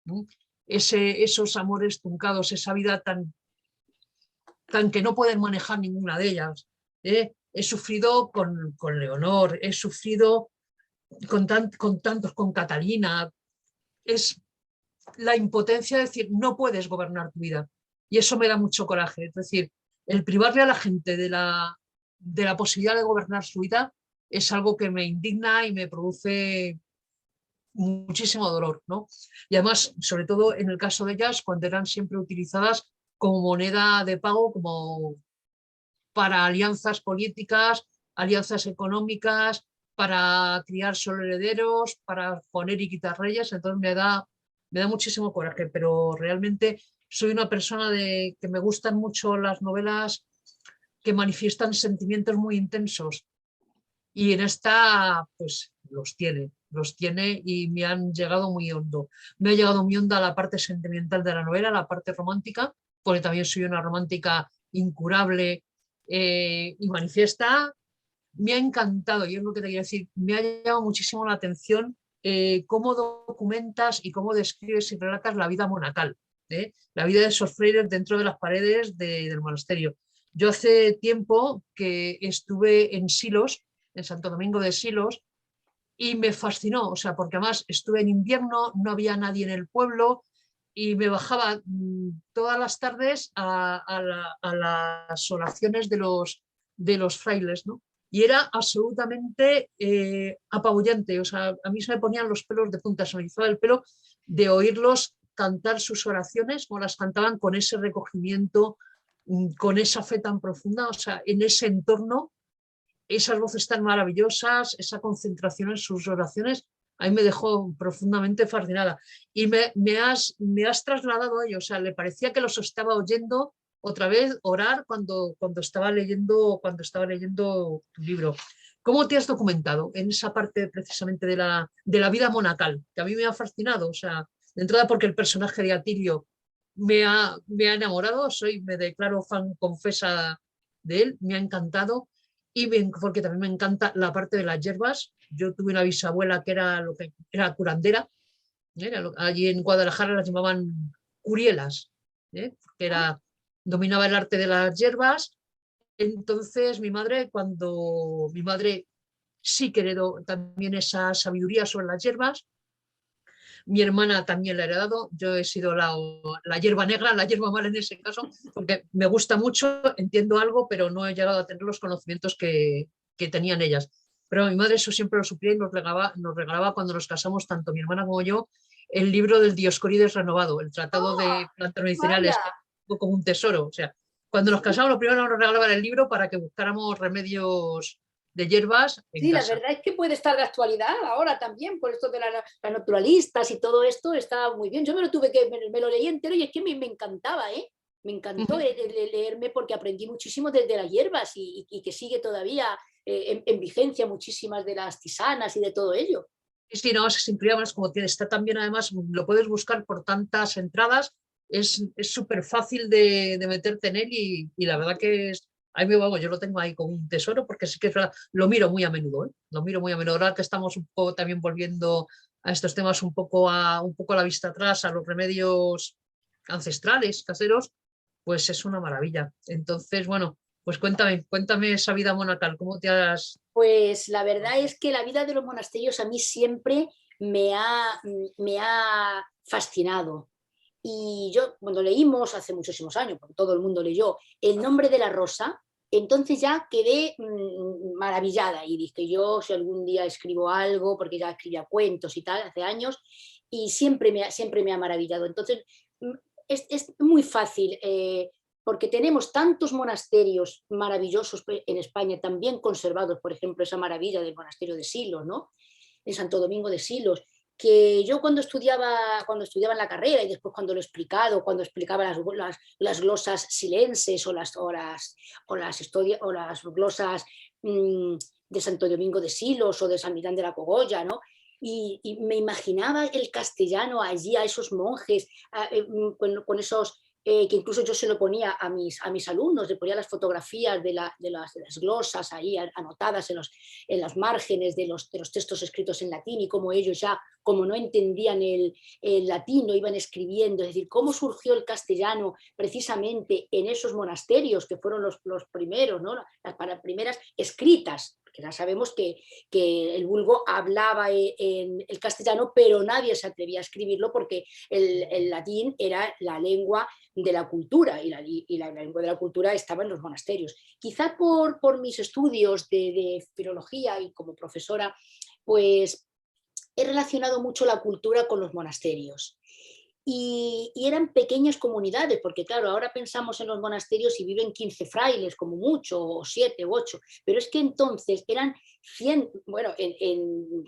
¿No? Esos amores truncados, esa vida tan que no pueden manejar ninguna de ellas. He sufrido con Leonor, he sufrido con tantos, con Catalina. Es la impotencia de decir, no puedes gobernar tu vida. Y eso me da mucho coraje. Es decir, el privarle a la gente de la posibilidad de gobernar su vida es algo que me indigna y me produce muchísimo dolor, ¿no? Y además, sobre todo en el caso de ellas, cuando eran siempre utilizadas como moneda de pago, como para alianzas políticas, alianzas económicas, para criar solo herederos, para poner y quitar reyes. Entonces me da muchísimo coraje, pero realmente soy una persona que me gustan mucho las novelas que manifiestan sentimientos muy intensos. Y en esta, pues los tiene y me han llegado muy hondo. Me ha llegado muy honda la parte sentimental de la novela, la parte romántica, porque también soy una romántica incurable y manifiesta. Me ha encantado, y es lo que te quiero decir, me ha llamado muchísimo la atención cómo documentas y cómo describes y relatas la vida monacal, la vida de esos frailes dentro de las paredes del monasterio. Yo hace tiempo que estuve en Silos, en Santo Domingo de Silos, y me fascinó, o sea, porque además estuve en invierno, no había nadie en el pueblo y me bajaba todas las tardes a las oraciones de los frailes, ¿no? Y era absolutamente apabullante, o sea, a mí se me ponían los pelos de punta, se me erizaba el pelo de oírlos cantar sus oraciones, o las cantaban con ese recogimiento, con esa fe tan profunda, o sea, en ese entorno, esas voces tan maravillosas, esa concentración en sus oraciones, a mí me dejó profundamente fascinada. Y me has trasladado a ello, o sea, le parecía que los estaba oyendo otra vez orar cuando estaba leyendo tu libro. ¿Cómo te has documentado en esa parte precisamente de la vida monacal? Que a mí me ha fascinado, o sea, de entrada porque el personaje de Atilio me ha enamorado, me declaro fan confesa de él, me ha encantado, y porque también me encanta la parte de las hierbas. Yo tuve una bisabuela que era lo que era curandera, allí en Guadalajara las llamaban curielas, que dominaba el arte de las hierbas. Entonces mi madre sí que heredó también esa sabiduría sobre las hierbas. Mi hermana también la ha heredado. Yo he sido la hierba negra, la hierba mala en ese caso, porque me gusta mucho, entiendo algo, pero no he llegado a tener los conocimientos que tenían ellas. Pero mi madre eso siempre lo suplía y nos regalaba cuando nos casamos, tanto mi hermana como yo, el libro del Dioscórides renovado, el tratado de plantas medicinales, como un tesoro. O sea, cuando nos casamos, lo primero nos regalaban el libro para que buscáramos remedios de hierbas en sí, casa. la verdad es que puede estar de actualidad ahora también, por esto de las naturalistas y todo esto está muy bien. Yo me lo leí entero y es que me encantaba, me encantó leerme porque aprendí muchísimo de las hierbas y que sigue todavía en vigencia muchísimas de las tisanas y de todo ello. Sí, no, se incluye más, como está también, además, lo puedes buscar por tantas entradas, es súper fácil de meterte en él y la verdad que Ahí me yo lo tengo ahí como un tesoro porque sí que es verdad, lo miro muy a menudo, ¿eh? Lo miro muy a menudo. Ahora que estamos un poco también volviendo a estos temas un poco a la vista atrás, a los remedios ancestrales, caseros, pues es una maravilla. Entonces, bueno, pues cuéntame esa vida monacal, ¿cómo te has...? Pues la verdad es que la vida de los monasterios a mí siempre me ha fascinado. Y yo, cuando leímos hace muchísimos años, porque todo el mundo leyó, El nombre de la rosa, entonces ya quedé maravillada y dije, yo si algún día escribo algo, porque ya escribía cuentos y tal, hace años, y siempre me ha maravillado. Entonces, es muy fácil, porque tenemos tantos monasterios maravillosos en España, también conservados, por ejemplo, esa maravilla del monasterio de Silos, ¿no? En Santo Domingo de Silos, que yo cuando estudiaba en la carrera y después cuando lo he explicado, cuando explicaba las glosas silenses o las glosas de Santo Domingo de Silos o de San Millán de la Cogolla, ¿no? Y me imaginaba el castellano allí, a esos monjes, con esos... que incluso yo se lo ponía a mis alumnos, le ponía las fotografías de las glosas ahí anotadas en los márgenes de los textos escritos en latín y cómo ellos ya, como no entendían el latín, lo iban escribiendo, es decir, cómo surgió el castellano precisamente en esos monasterios que fueron los primeros, ¿no? Las primeras escritas, que ya sabemos que el vulgo hablaba en el castellano, pero nadie se atrevía a escribirlo porque el latín era la lengua de la cultura y la lengua de la cultura estaba en los monasterios. Quizá por mis estudios de filología y como profesora, pues he relacionado mucho la cultura con los monasterios. Y eran pequeñas comunidades, porque claro, ahora pensamos en los monasterios y viven 15 frailes como mucho, o 7 u 8, pero es que entonces eran 100, bueno,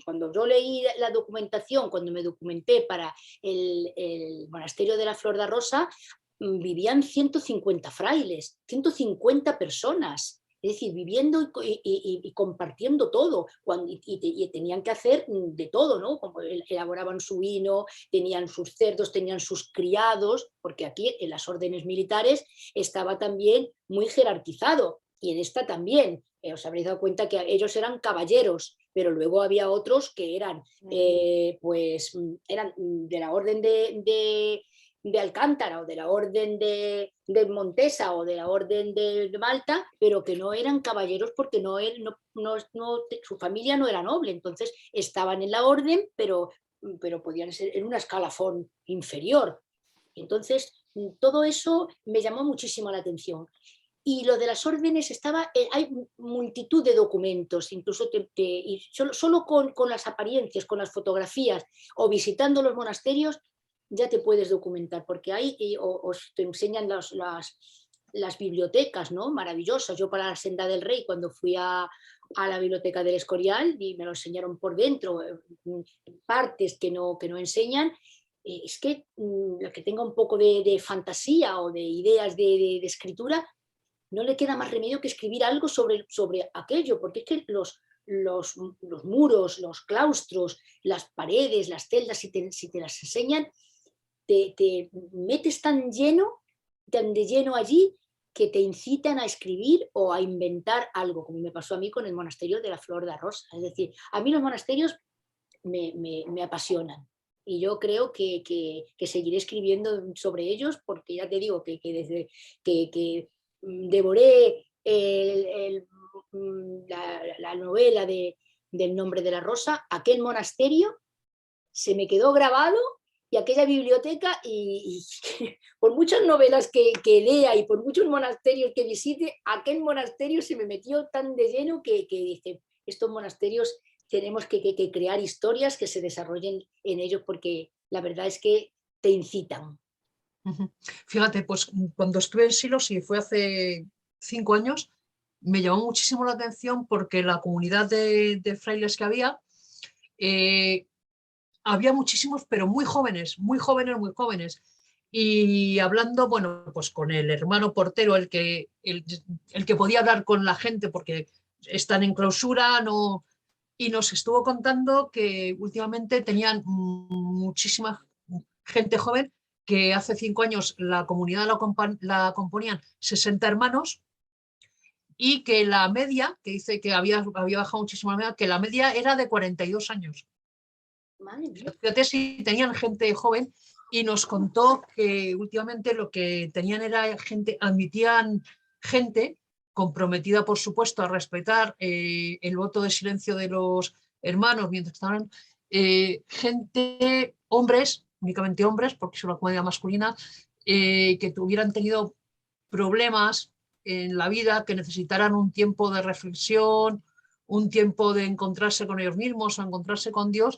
cuando yo leí la documentación, cuando me documenté para el monasterio de la Flor de Rosa, vivían 150 frailes, 150 personas. Es decir, viviendo y compartiendo todo, y tenían que hacer de todo, ¿no? Como elaboraban su vino, tenían sus cerdos, tenían sus criados, porque aquí en las órdenes militares estaba también muy jerarquizado, y en esta también. Os habréis dado cuenta que ellos eran caballeros, pero luego había otros que eran, eran de la orden de Alcántara o de la orden de Montesa o de la orden de Malta, pero que no eran caballeros porque su familia no era noble, entonces estaban en la orden, pero podían ser en una escalafón inferior. Entonces, todo eso me llamó muchísimo la atención. Y lo de las órdenes hay multitud de documentos, incluso y solo con las apariencias, con las fotografías o visitando los monasterios, ya te puedes documentar, porque ahí te enseñan las bibliotecas, ¿no? Maravillosas. Yo para la Senda del Rey, cuando fui a la biblioteca del Escorial, y me lo enseñaron por dentro, partes que no enseñan, es que el que tenga un poco de fantasía o de ideas de escritura, no le queda más remedio que escribir algo sobre aquello, porque es que los muros, los claustros, las paredes, las celdas, si te las enseñan, te metes tan de lleno allí, que te incitan a escribir o a inventar algo, como me pasó a mí con el monasterio de la Flor de Rosa. Es decir, a mí los monasterios me apasionan, y yo creo que seguiré escribiendo sobre ellos, porque ya te digo que desde que devoré la novela del Nombre de la Rosa, aquel monasterio se me quedó grabado, y aquella biblioteca, y por muchas novelas que lea y por muchos monasterios que visite, aquel monasterio se me metió tan de lleno que dije, estos monasterios tenemos que crear historias que se desarrollen en ellos, porque la verdad es que te incitan. Fíjate, pues cuando estuve en Silos, y fue hace 5 años, me llamó muchísimo la atención porque la comunidad de frailes que había muchísimos, pero muy jóvenes, muy jóvenes, muy jóvenes. Y hablando, bueno, pues con el hermano portero, el que podía hablar con la gente porque están en clausura, y nos estuvo contando que últimamente tenían muchísima gente joven, que hace 5 años la comunidad la componían 60 hermanos, y que la media, que dice que había bajado muchísimo la media, que la media era de 42 años. Madre mía. Fíjate si tenían gente joven, y nos contó que últimamente lo que tenían era gente, admitían gente comprometida, por supuesto, a respetar el voto de silencio de los hermanos mientras estaban, gente, hombres, únicamente hombres, porque es una comunidad masculina, que hubieran tenido problemas en la vida, que necesitaran un tiempo de reflexión, un tiempo de encontrarse con ellos mismos o encontrarse con Dios,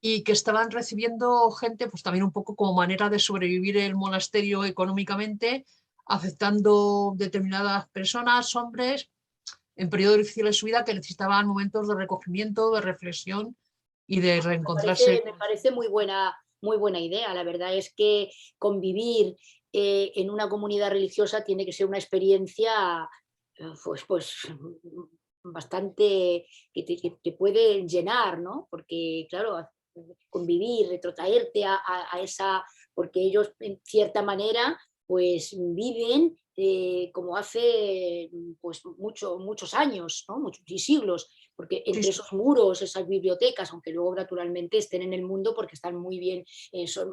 y que estaban recibiendo gente, pues también un poco como manera de sobrevivir el monasterio económicamente, aceptando determinadas personas, hombres, en periodos difíciles de su vida, que necesitaban momentos de recogimiento, de reflexión y de reencontrarse. Me parece muy buena idea. La verdad es que convivir en una comunidad religiosa tiene que ser una experiencia pues bastante que te puede llenar, ¿no? Porque, claro, convivir, retrotraerte a esa, porque ellos en cierta manera pues viven como hace pues muchos años, ¿no? Muchos siglos, porque entre esos muros, esas bibliotecas, aunque luego naturalmente estén en el mundo porque están muy bien,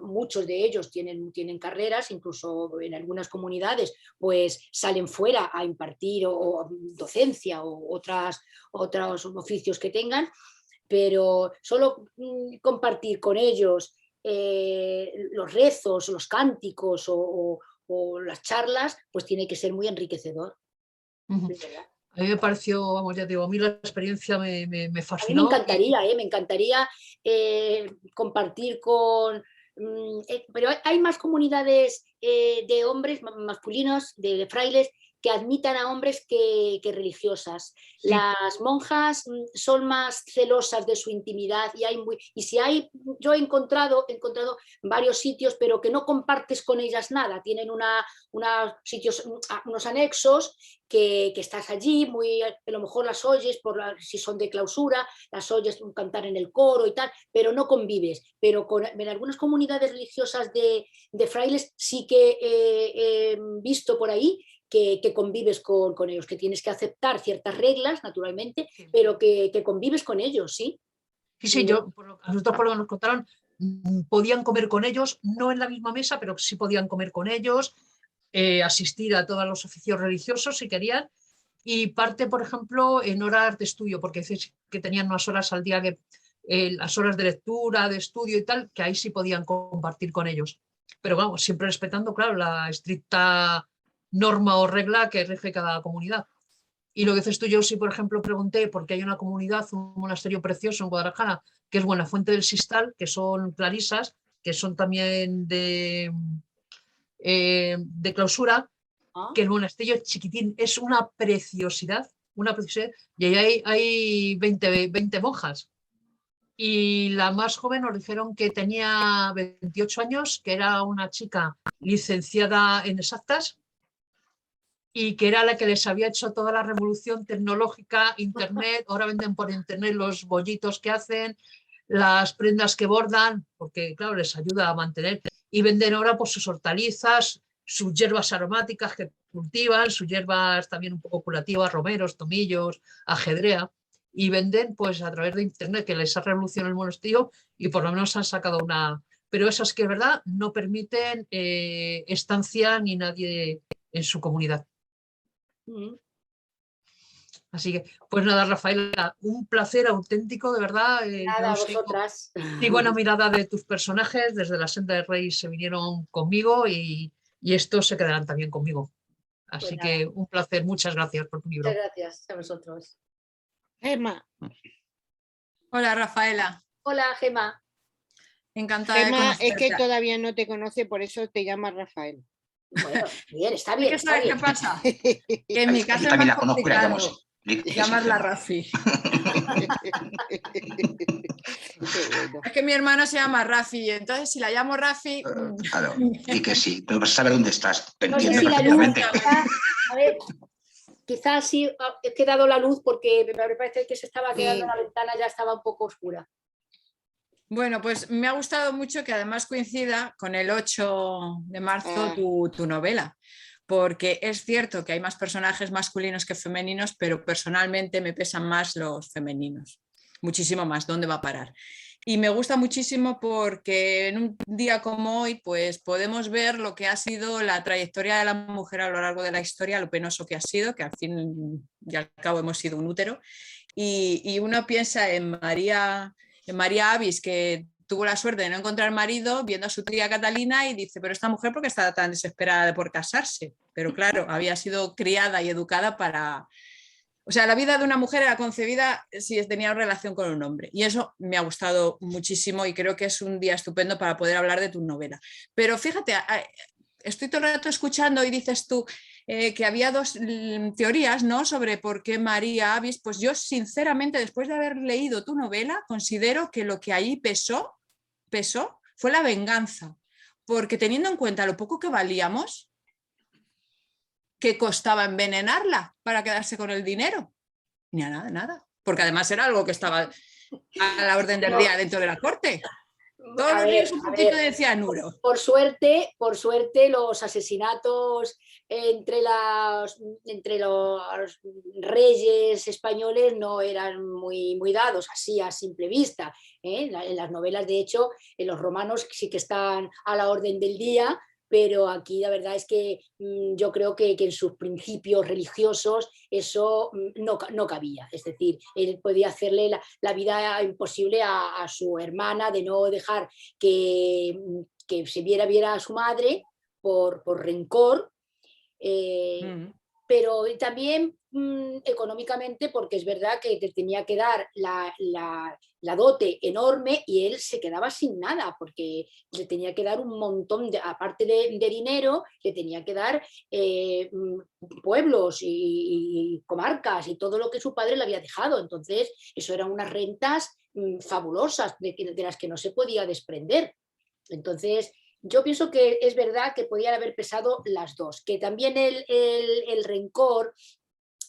muchos de ellos tienen carreras, incluso en algunas comunidades pues salen fuera a impartir o docencia o otros oficios que tengan, pero solo compartir con ellos los rezos, los cánticos o las charlas, pues tiene que ser muy enriquecedor. A mí me pareció, vamos, ya digo, a mí la experiencia me fascinó. A mí me encantaría compartir con... pero hay más comunidades de hombres masculinos, de frailes, que admitan a hombres que religiosas. Sí. Las monjas son más celosas de su intimidad yo he encontrado varios sitios, pero que no compartes con ellas nada. Tienen unos anexos que estás allí, a lo mejor las oyes, si son de clausura, las oyes cantar en el coro y tal, pero no convives. Pero en algunas comunidades religiosas de frailes sí que he visto por ahí que convives con ellos, que tienes que aceptar ciertas reglas, naturalmente, pero que convives con ellos, ¿sí? Sí, nosotros por lo que nos contaron, podían comer con ellos, no en la misma mesa, pero sí podían comer con ellos, asistir a todos los oficios religiosos si querían, y parte, por ejemplo, en horas de estudio, porque que tenían unas horas al día, las horas de lectura, de estudio y tal, que ahí sí podían compartir con ellos. Pero vamos, siempre respetando, claro, la estricta norma o regla que rige cada comunidad. Y lo que dices tú, yo sí, por ejemplo, pregunté, porque hay una comunidad, un monasterio precioso en Guadalajara, que es Buenafuente del Sistal, que son clarisas, que son también de clausura, que el monasterio chiquitín es una preciosidad, y ahí hay 20 monjas. Y la más joven nos dijeron que tenía 28 años, que era una chica licenciada en exactas, y que era la que les había hecho toda la revolución tecnológica, internet. Ahora venden por internet los bollitos que hacen, las prendas que bordan, porque claro, les ayuda a mantener, y venden ahora pues sus hortalizas, sus hierbas aromáticas que cultivan, sus hierbas también un poco curativas, romeros, tomillos, ajedrea, y venden pues a través de internet, que les ha revolucionado el monasterio, y por lo menos han sacado una... Pero esas que es verdad no permiten estancia ni nadie en su comunidad. Así que, pues nada, Rafaela, un placer auténtico, de verdad. Nada, vosotras. Y buena mirada de tus personajes, desde la senda del rey se vinieron conmigo y estos se quedarán también conmigo. Así pues que un placer, muchas gracias por tu libro. Muchas gracias a vosotros. Gemma. Hola, Rafaela. Hola, Gemma. Encantada Gemma, de conocerte. Es que todavía no te conoce, por eso te llama Rafael. Bueno, bien, está bien. ¿Sabes qué pasa? Que en mi casa es más complicado llamarla Rafi. Es que mi hermano se llama Rafi, entonces si la llamo Rafi... Claro, y que sí, pero vas a saber dónde estás. Te entiendo si perfectamente. A ver, quizás sí he quedado la luz porque me parece que se estaba quedando la ventana, ya estaba un poco oscura. Bueno, pues me ha gustado mucho que además coincida con el 8 de marzo tu novela, porque es cierto que hay más personajes masculinos que femeninos, pero personalmente me pesan más los femeninos, muchísimo más. ¿Dónde va a parar? Y me gusta muchísimo porque en un día como hoy pues podemos ver lo que ha sido la trayectoria de la mujer a lo largo de la historia, lo penoso que ha sido, que al fin y al cabo hemos sido un útero, y uno piensa en María Avis, que tuvo la suerte de no encontrar marido, viendo a su tía Catalina y dice, pero esta mujer ¿por qué está tan desesperada por casarse? Pero claro, había sido criada y educada para... O sea, la vida de una mujer era concebida si tenía relación con un hombre. Y eso me ha gustado muchísimo y creo que es un día estupendo para poder hablar de tu novela. Pero fíjate, estoy todo el rato escuchando y dices tú que había dos teorías, ¿no?, sobre por qué María Avis. Pues yo, sinceramente, después de haber leído tu novela, considero que lo que ahí pesó fue la venganza. Porque teniendo en cuenta lo poco que valíamos, ¿qué costaba envenenarla para quedarse con el dinero? Ni a nada. Porque además era algo que estaba a la orden del día dentro de la corte. Todos los días un poquito de cianuro. Por suerte, los asesinatos entre los reyes españoles no eran muy dados así a simple vista. En las novelas, de hecho, en los romanos sí que están a la orden del día, pero aquí la verdad es que yo creo que en sus principios religiosos eso no cabía. Es decir, él podía hacerle la vida imposible a su hermana, de no dejar que se viera a su madre por rencor, pero también económicamente, porque es verdad que te tenía que dar la dote enorme y él se quedaba sin nada, porque le tenía que dar un montón, aparte de dinero, le tenía que dar pueblos y comarcas y todo lo que su padre le había dejado. Entonces, eso eran unas rentas fabulosas de las que no se podía desprender. Entonces, yo pienso que es verdad que podían haber pesado las dos, que también el rencor,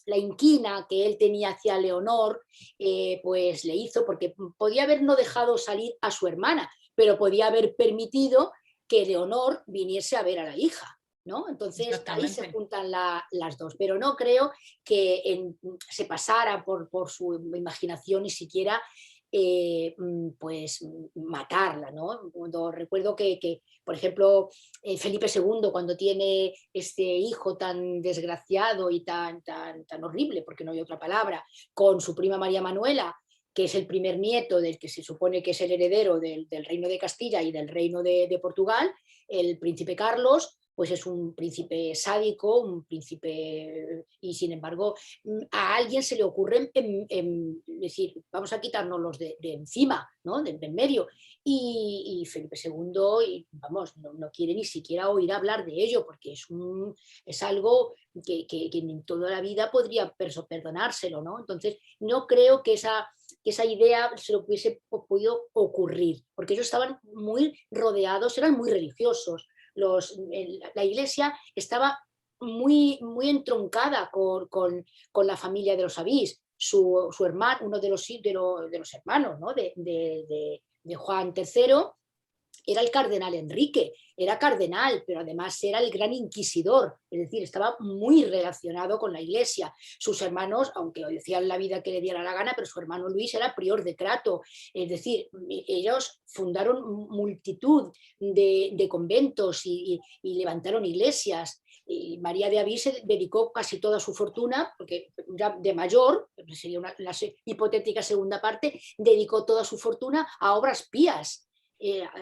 la inquina que él tenía hacia Leonor, pues le hizo, porque podía haber no dejado salir a su hermana, pero podía haber permitido que Leonor viniese a ver a la hija, ¿no? Entonces ahí se juntan las dos, pero no creo que se pasara por su imaginación ni siquiera pues matarla, ¿no? Cuando recuerdo que por ejemplo, Felipe II, cuando tiene este hijo tan desgraciado y tan horrible, porque no hay otra palabra, con su prima María Manuela, que es el primer nieto del que se supone que es el heredero del reino de Castilla y del reino de Portugal, el príncipe Carlos, pues es un príncipe sádico, un príncipe, y sin embargo a alguien se le ocurre decir, vamos a quitárnoslos de encima, ¿no?, de en medio, y Felipe II, vamos, no quiere ni siquiera oír hablar de ello, porque es algo que en toda la vida podría perdonárselo, ¿no? Entonces no creo que esa idea se le hubiese podido ocurrir, porque ellos estaban muy rodeados, eran muy religiosos. La iglesia estaba muy entroncada con la familia de los Avis. Su hermano, uno de los hermanos, ¿no?, de Juan III, era el cardenal Enrique, era cardenal, pero además era el gran inquisidor, es decir, estaba muy relacionado con la iglesia. Sus hermanos, aunque decían la vida que le diera la gana, pero su hermano Luis era prior de Crato, es decir, ellos fundaron multitud de conventos y levantaron iglesias. Y María de Avis se dedicó casi toda su fortuna, porque ya de mayor, sería la hipotética segunda parte, dedicó toda su fortuna a obras pías,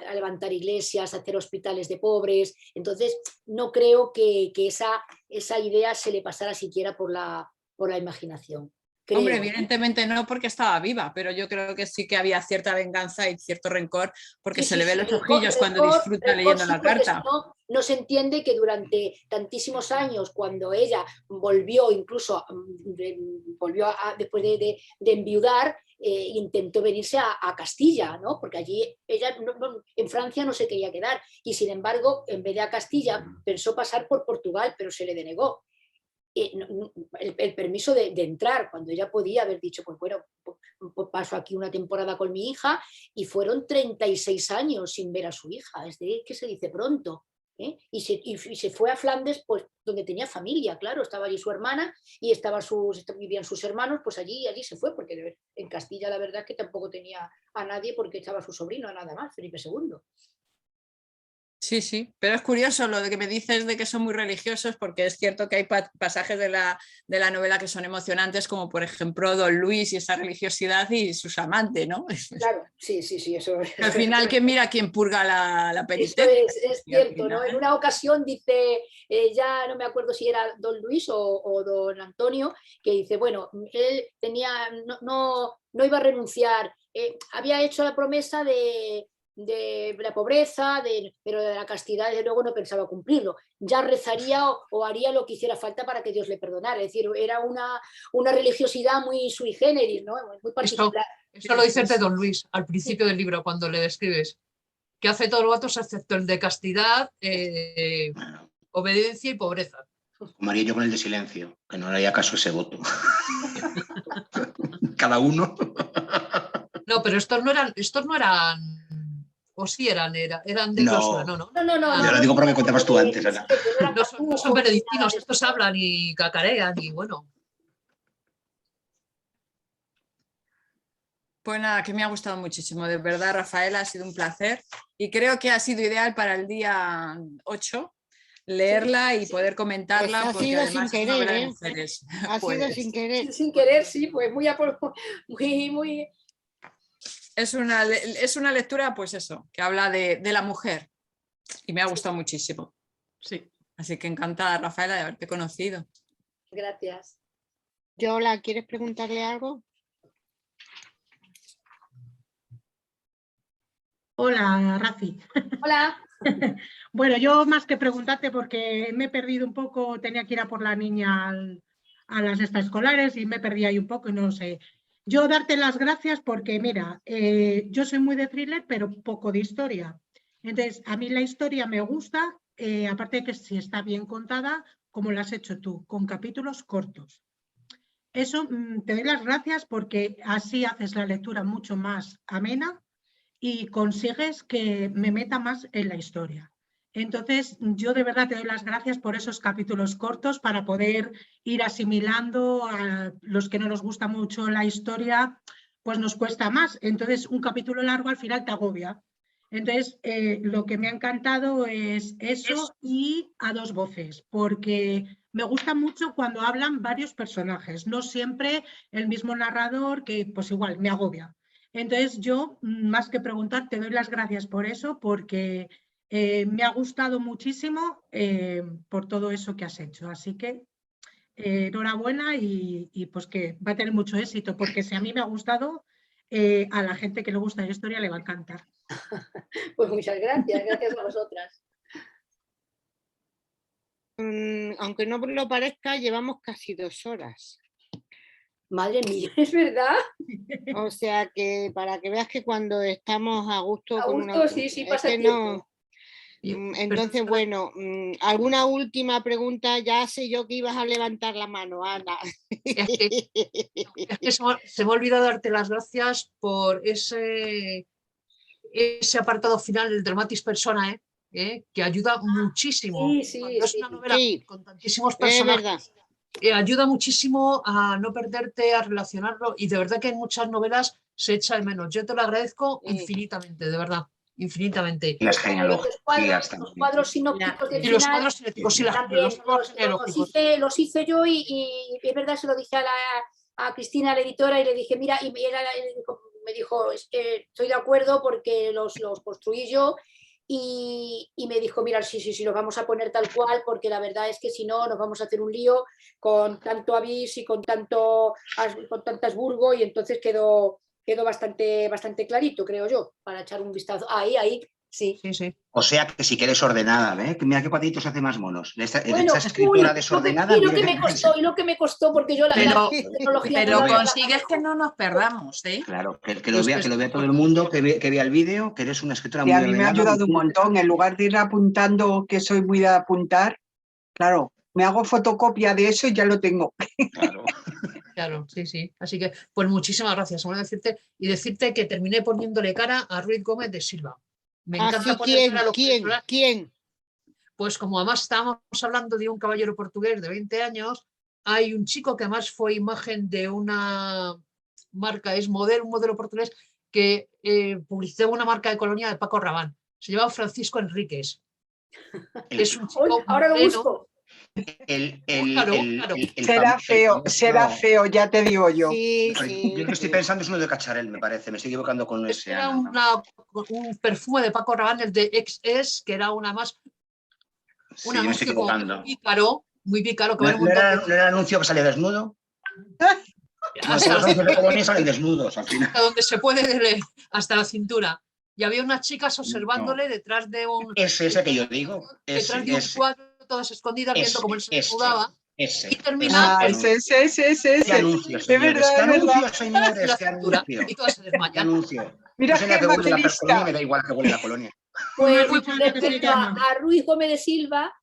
a levantar iglesias, a hacer hospitales de pobres. Entonces no creo que esa idea se le pasara siquiera por la imaginación. Creo. Hombre, evidentemente no, porque estaba viva, pero yo creo que sí que había cierta venganza y cierto rencor, porque se le ven los ojillos cuando disfruta leyendo la carta. No se entiende que durante tantísimos años, cuando ella volvió, incluso después de enviudar, intentó venirse a Castilla, ¿no? Porque allí ella en Francia no se quería quedar, y sin embargo, en vez de a Castilla, pensó pasar por Portugal, pero se le denegó el permiso de entrar, cuando ella podía haber dicho, pues bueno, pues paso aquí una temporada con mi hija, y fueron 36 años sin ver a su hija. Es decir, que se dice pronto. Y se fue a Flandes, pues donde tenía familia, claro, estaba allí su hermana y vivían sus hermanos, pues allí se fue, porque en Castilla la verdad es que tampoco tenía a nadie porque estaba su sobrino, nada más, Felipe II. Sí, sí, pero es curioso lo de que me dices de que son muy religiosos, porque es cierto que hay pasajes de la novela que son emocionantes, como por ejemplo Don Luis y esa religiosidad y sus amantes, ¿no? Claro, sí, eso. Al final, ¿quién mira quién purga la penitencia? Eso es cierto, ¿no? En una ocasión dice, ya no me acuerdo si era Don Luis o Don Antonio, que dice, bueno, él no iba a renunciar, había hecho la promesa de la pobreza, pero de la castidad, desde luego no pensaba cumplirlo. Ya rezaría o haría lo que hiciera falta para que Dios le perdonara. Es decir, era una religiosidad muy sui generis, ¿no? Muy particular. Eso lo dices de Don Luis al principio del libro, cuando le describes, que hace todos los votos excepto el de castidad, obediencia y pobreza. Como haría yo con el de silencio, que no le haría caso a ese voto. Cada uno. No, pero estos no eran, o sí eran de clausura, no. Yo lo digo porque contabas tú antes, Ana. No son benedictinos, estos hablan y cacarean y bueno. Pues nada, que me ha gustado muchísimo, de verdad, Rafaela, ha sido un placer y creo que ha sido ideal para el día 8 leerla y poder comentarla, pues porque además es novela de mujeres. Ha sido sin querer. Sin querer, sí, pues muy... Es una lectura, pues eso, que habla de la mujer y me ha gustado muchísimo. Sí, así que encantada, Rafaela, de haberte conocido. Gracias. Yola, ¿quieres preguntarle algo? Hola, Rafi. Hola. Bueno, yo más que preguntarte, porque me he perdido un poco, tenía que ir a por la niña a las extraescolares y me perdí ahí un poco y no sé. Yo darte las gracias porque, mira, yo soy muy de thriller, pero poco de historia. Entonces, a mí la historia me gusta, aparte de que si está bien contada, como la has hecho tú, con capítulos cortos. Eso, te doy las gracias porque así haces la lectura mucho más amena y consigues que me meta más en la historia. Entonces, yo de verdad te doy las gracias por esos capítulos cortos para poder ir asimilando a los que no nos gusta mucho la historia, pues nos cuesta más. Entonces, un capítulo largo al final te agobia. Entonces, lo que me ha encantado es eso y a dos voces, porque me gusta mucho cuando hablan varios personajes, no siempre el mismo narrador, que pues igual me agobia. Entonces yo, más que preguntar, te doy las gracias por eso, porque me ha gustado muchísimo por todo eso que has hecho. Así que enhorabuena y pues que va a tener mucho éxito, porque si a mí me ha gustado, a la gente que le gusta la historia le va a encantar. Pues muchas gracias, gracias a vosotras. Aunque no lo parezca, llevamos casi 2 horas. Madre mía, ¿es verdad? O sea que para que veas que cuando estamos a gusto con una... sí, pasa tiempo. Entonces, bueno, ¿alguna última pregunta? Ya sé yo que ibas a levantar la mano, Ana. Es que se me ha olvidado darte las gracias por ese apartado final del Dramatis Personae, que ayuda muchísimo. Es una novela con tantísimos personajes. Ayuda muchísimo a no perderte, a relacionarlo, y de verdad que en muchas novelas se echa de menos. Yo te lo agradezco infinitamente, de verdad, infinitamente. Las genealogías también. Los cuadros sinópticos del y final, los cuadros sinópticos, sí, los hice yo y es verdad, se lo dije a Cristina, la editora, y le dije, mira, y me dijo, estoy de acuerdo porque los construí yo. Y me dijo, mira, sí, los vamos a poner tal cual, porque la verdad es que si no nos vamos a hacer un lío con tanto avis y con tanto Habsburgo, y entonces quedó bastante clarito, creo yo, para echar un vistazo. Ahí, sí. O sea que si quieres ordenada, ¿eh? Mira qué cuadritos hace más monos. Esta Uy, escritora desordenada. Y lo que me costó, porque yo la tecnología... Pero consigues que no nos perdamos, ¿eh? Claro, que lo vea todo el mundo, que vea el vídeo, que eres una escritora muy ordenada. A mí me ha ayudado un muy... montón. En lugar de ir apuntando, que soy muy de apuntar, claro, me hago fotocopia de eso y ya lo tengo. Claro, sí. Así que, pues muchísimas gracias. Bueno, decirte que terminé poniéndole cara a Ruiz Gómez de Silva. Me encanta poner cara a los personajes. ¿Quién? pues como además estábamos hablando de un caballero portugués de 20 años, hay un chico que además fue imagen de una marca, es un modelo portugués que publicitó una marca de colonia de Paco Rabanne. Se llama Francisco Enríquez. Es un chico ahora lo moreno. busco. Será feo, ya te digo yo. Sí, Yo lo que estoy pensando es uno de Cacharel, me parece. Me estoy equivocando con ese. Era un perfume de Paco Rabanne, el de XS, que era una más. Un Sí, me estoy anuncio como equivocando. muy pícaro. Que ¿No era el anuncio que salía desnudo? Hasta los anuncios de colonia salen desnudos al final. Hasta donde se puede leer, hasta la cintura. Y había unas chicas observándole detrás de un. Es ese que yo digo. Detrás de un cuadro, todas escondidas, viendo cómo él se desnudaba. Y termina. Ese. ¿Qué anuncio, Es verdad, ¿Qué es verdad. anuncio, señores? ¿Qué anuncio? Y todas se desmayan. ¿Qué anuncio? Mira, Pues Gemma, que qué huele la lista. colonia, me da igual que huele la colonia. Pues respecto a Ruiz Gómez de Silva,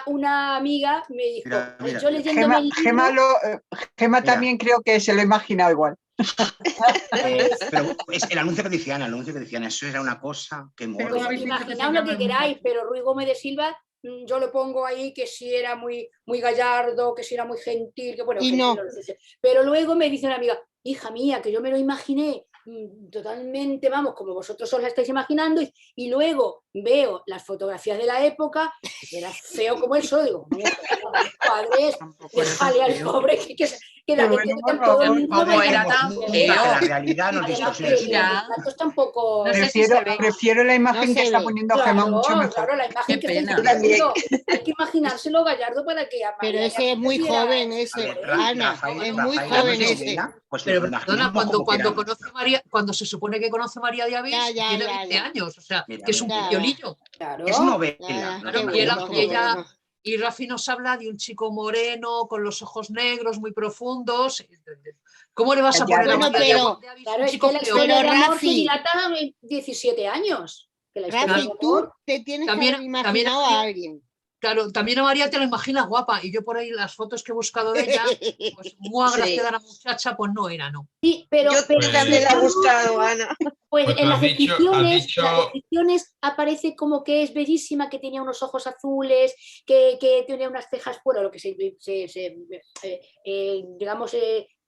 una amiga me dijo, Mira. yo leyéndome el libro... Gemma también creo que se lo ha imaginado igual. Pero es el anuncio que decían, eso era una cosa que mola. Pues imaginaos lo que queráis, pero Ruiz Gómez de Silva, yo lo pongo ahí que si era muy gallardo, que si era muy gentil, que bueno, y gentil, no. no sé. Pero luego me dice una amiga, hija mía, que yo me lo imaginé totalmente, vamos, como vosotros os la estáis imaginando, y luego veo las fotografías de la época, que era feo como el sol, digo, padres, déjale al pobre que la gente todo el mundo era tan feo. La realidad nos distorsiona. Tampoco. Prefiero la imagen que está poniendo Gemma mucho mejor. Claro, la imagen Qué que pena. está poniendo. Hay que imaginárselo gallardo para que Pero ese es muy joven, ese. Ana, es muy joven ese. Pero perdona, cuando conoce a María, cuando se supone que conoce a María de Avís, tiene 20 años, o sea, que es un piolillo. Claro. Es novela. Y Rafi nos habla de un chico moreno con los ojos negros muy profundos. ¿Cómo le vas a poner a María de Avís? Claro, es que la historia de amor se dilata en 17 años. Que la historia Rafi, tú te tienes que haber imaginado a alguien. Claro, también a María te lo imaginas guapa, y yo por ahí las fotos que he buscado de ella, pues muy agraciada la muchacha, pues no era, ¿no? Sí, pero también le ha gustado, Ana. Pues en las descripciones, dicho... las descripciones aparece como que es bellísima, que tenía unos ojos azules, que tenía unas cejas, bueno, lo que digamos,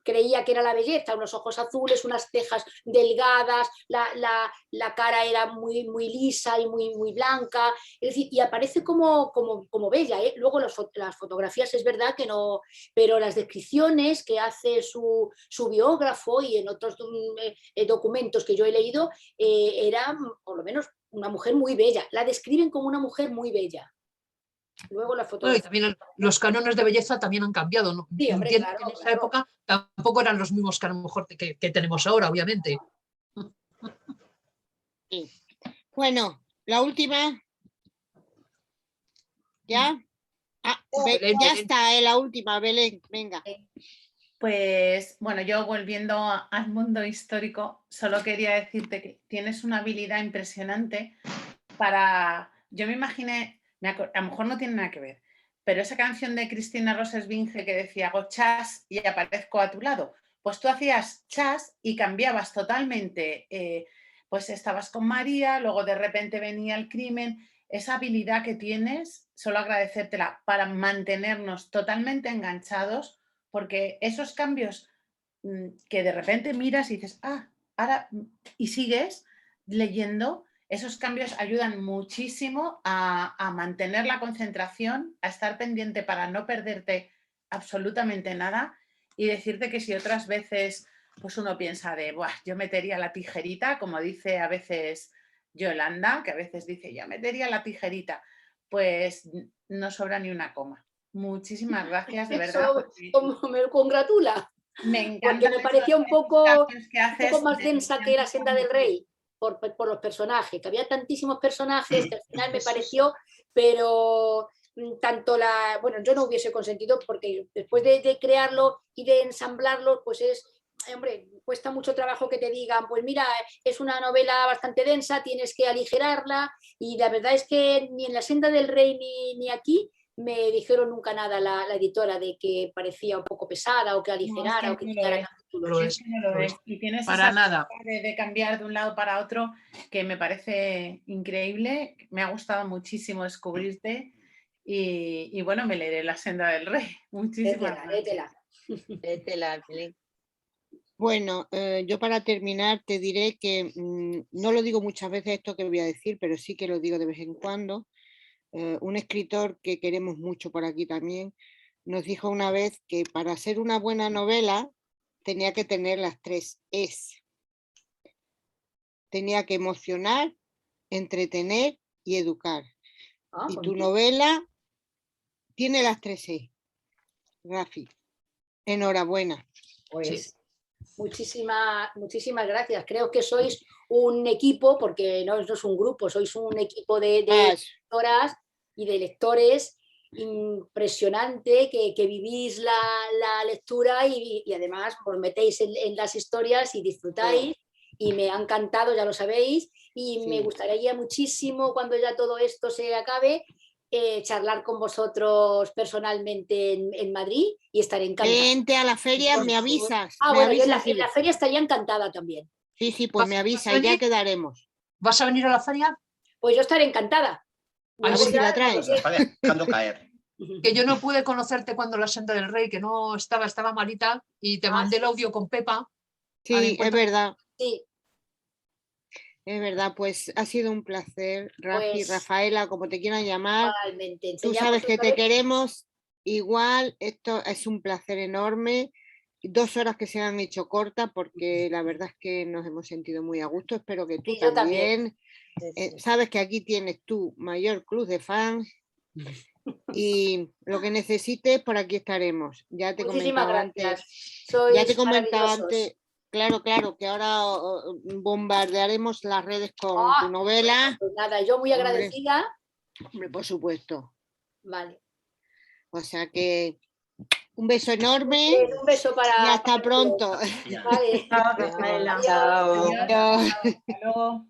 creía que era la belleza, unos ojos azules, unas cejas delgadas, la cara era muy lisa y muy blanca, es decir, y aparece como bella, ¿eh? Luego las fotografías es verdad que no, pero las descripciones que hace su biógrafo y en otros documentos que yo he leído, era por lo menos una mujer muy bella, la describen como una mujer muy bella. Luego la Bueno, y también los cánones de belleza también han cambiado, ¿no? Sí, hombre, Entiendo que en esa época tampoco eran los mismos que a lo mejor que tenemos ahora, obviamente. Sí. Bueno, la última. ¿Ya? Belén, ya Belén. está, la última, Belén, venga. Pues bueno, yo volviendo al mundo histórico, solo quería decirte que tienes una habilidad impresionante para... Yo me imaginé, a lo mejor no tiene nada que ver, pero esa canción de Cristina Rosas-Binge que decía hago chas y aparezco a tu lado, pues tú hacías chas y cambiabas totalmente, pues estabas con María, luego de repente venía el crimen. Esa habilidad que tienes, solo agradecértela para mantenernos totalmente enganchados, porque esos cambios que de repente miras y dices, ahora, y sigues leyendo, esos cambios ayudan muchísimo a mantener la concentración, a estar pendiente para no perderte absolutamente nada y decirte que si otras veces pues uno piensa de, yo metería la tijerita, como dice a veces Yolanda, que a veces dice, yo metería la tijerita, pues no sobra ni una coma. Muchísimas gracias, de verdad. Como me congratula. Me encanta. Porque me parecía un poco más densa que la Senda del Rey, por los personajes, que había tantísimos personajes que al final me pareció, pero tanto bueno, yo no hubiese consentido porque después de crearlo y de ensamblarlo, pues hombre, cuesta mucho trabajo que te digan, pues mira, es una novela bastante densa, tienes que aligerarla, y la verdad es que ni en la Senda del Rey ni aquí me dijeron nunca nada la editora de que parecía un poco pesada o que aligerara o que quitara capítulos. Y tienes Para esa nada. de cambiar de un lado para otro que me parece increíble. Me ha gustado muchísimo descubrirte y bueno, me leeré La senda del rey. Muchísimas gracias. Léetela, Belén. Bueno, yo para terminar te diré que no lo digo muchas veces esto que voy a decir, pero sí que lo digo de vez en cuando. Un escritor que queremos mucho por aquí también nos dijo una vez que para hacer una buena novela tenía que tener las 3 Es. Tenía que emocionar, entretener y educar. Y tu novela tiene las 3 E. Rafi, enhorabuena. Pues muchísimas gracias. Creo que sois un equipo, porque no es un grupo, sois un equipo de lectoras y de lectores impresionante, que vivís la lectura y además os metéis en las historias y disfrutáis. Y me ha encantado, ya lo sabéis, y me gustaría muchísimo cuando ya todo esto se acabe charlar con vosotros personalmente en Madrid y estaré encantada. Vente a la feria, me avisas. Bueno, yo en la feria estaría encantada también. Sí, pues me avisa y ya quedaremos. ¿Vas a venir a la feria? Pues yo estaré encantada. A ver si la traes. Dejando caer. Que yo no pude conocerte cuando La senda del rey, que no estaba malita y te mandé el audio con Pepa. Sí, es verdad. Sí. Es verdad, pues ha sido un placer, Rafi, Pues, Rafaela, como te quieran llamar. Igualmente. Tú sabes que te queremos igual, esto es un placer enorme. 2 horas que se han hecho cortas porque la verdad es que nos hemos sentido muy a gusto. Espero que tú también. Sabes que aquí tienes tu mayor club de fans y lo que necesites, por aquí estaremos. Ya te comentaba antes. Ya te comentaba antes. Claro, que ahora bombardearemos las redes con tu novela. Pues nada, yo muy agradecida. Hombre, por supuesto. Vale. O sea que un beso enorme. Un beso para. Y hasta pronto. Vale. Chao. Hasta luego.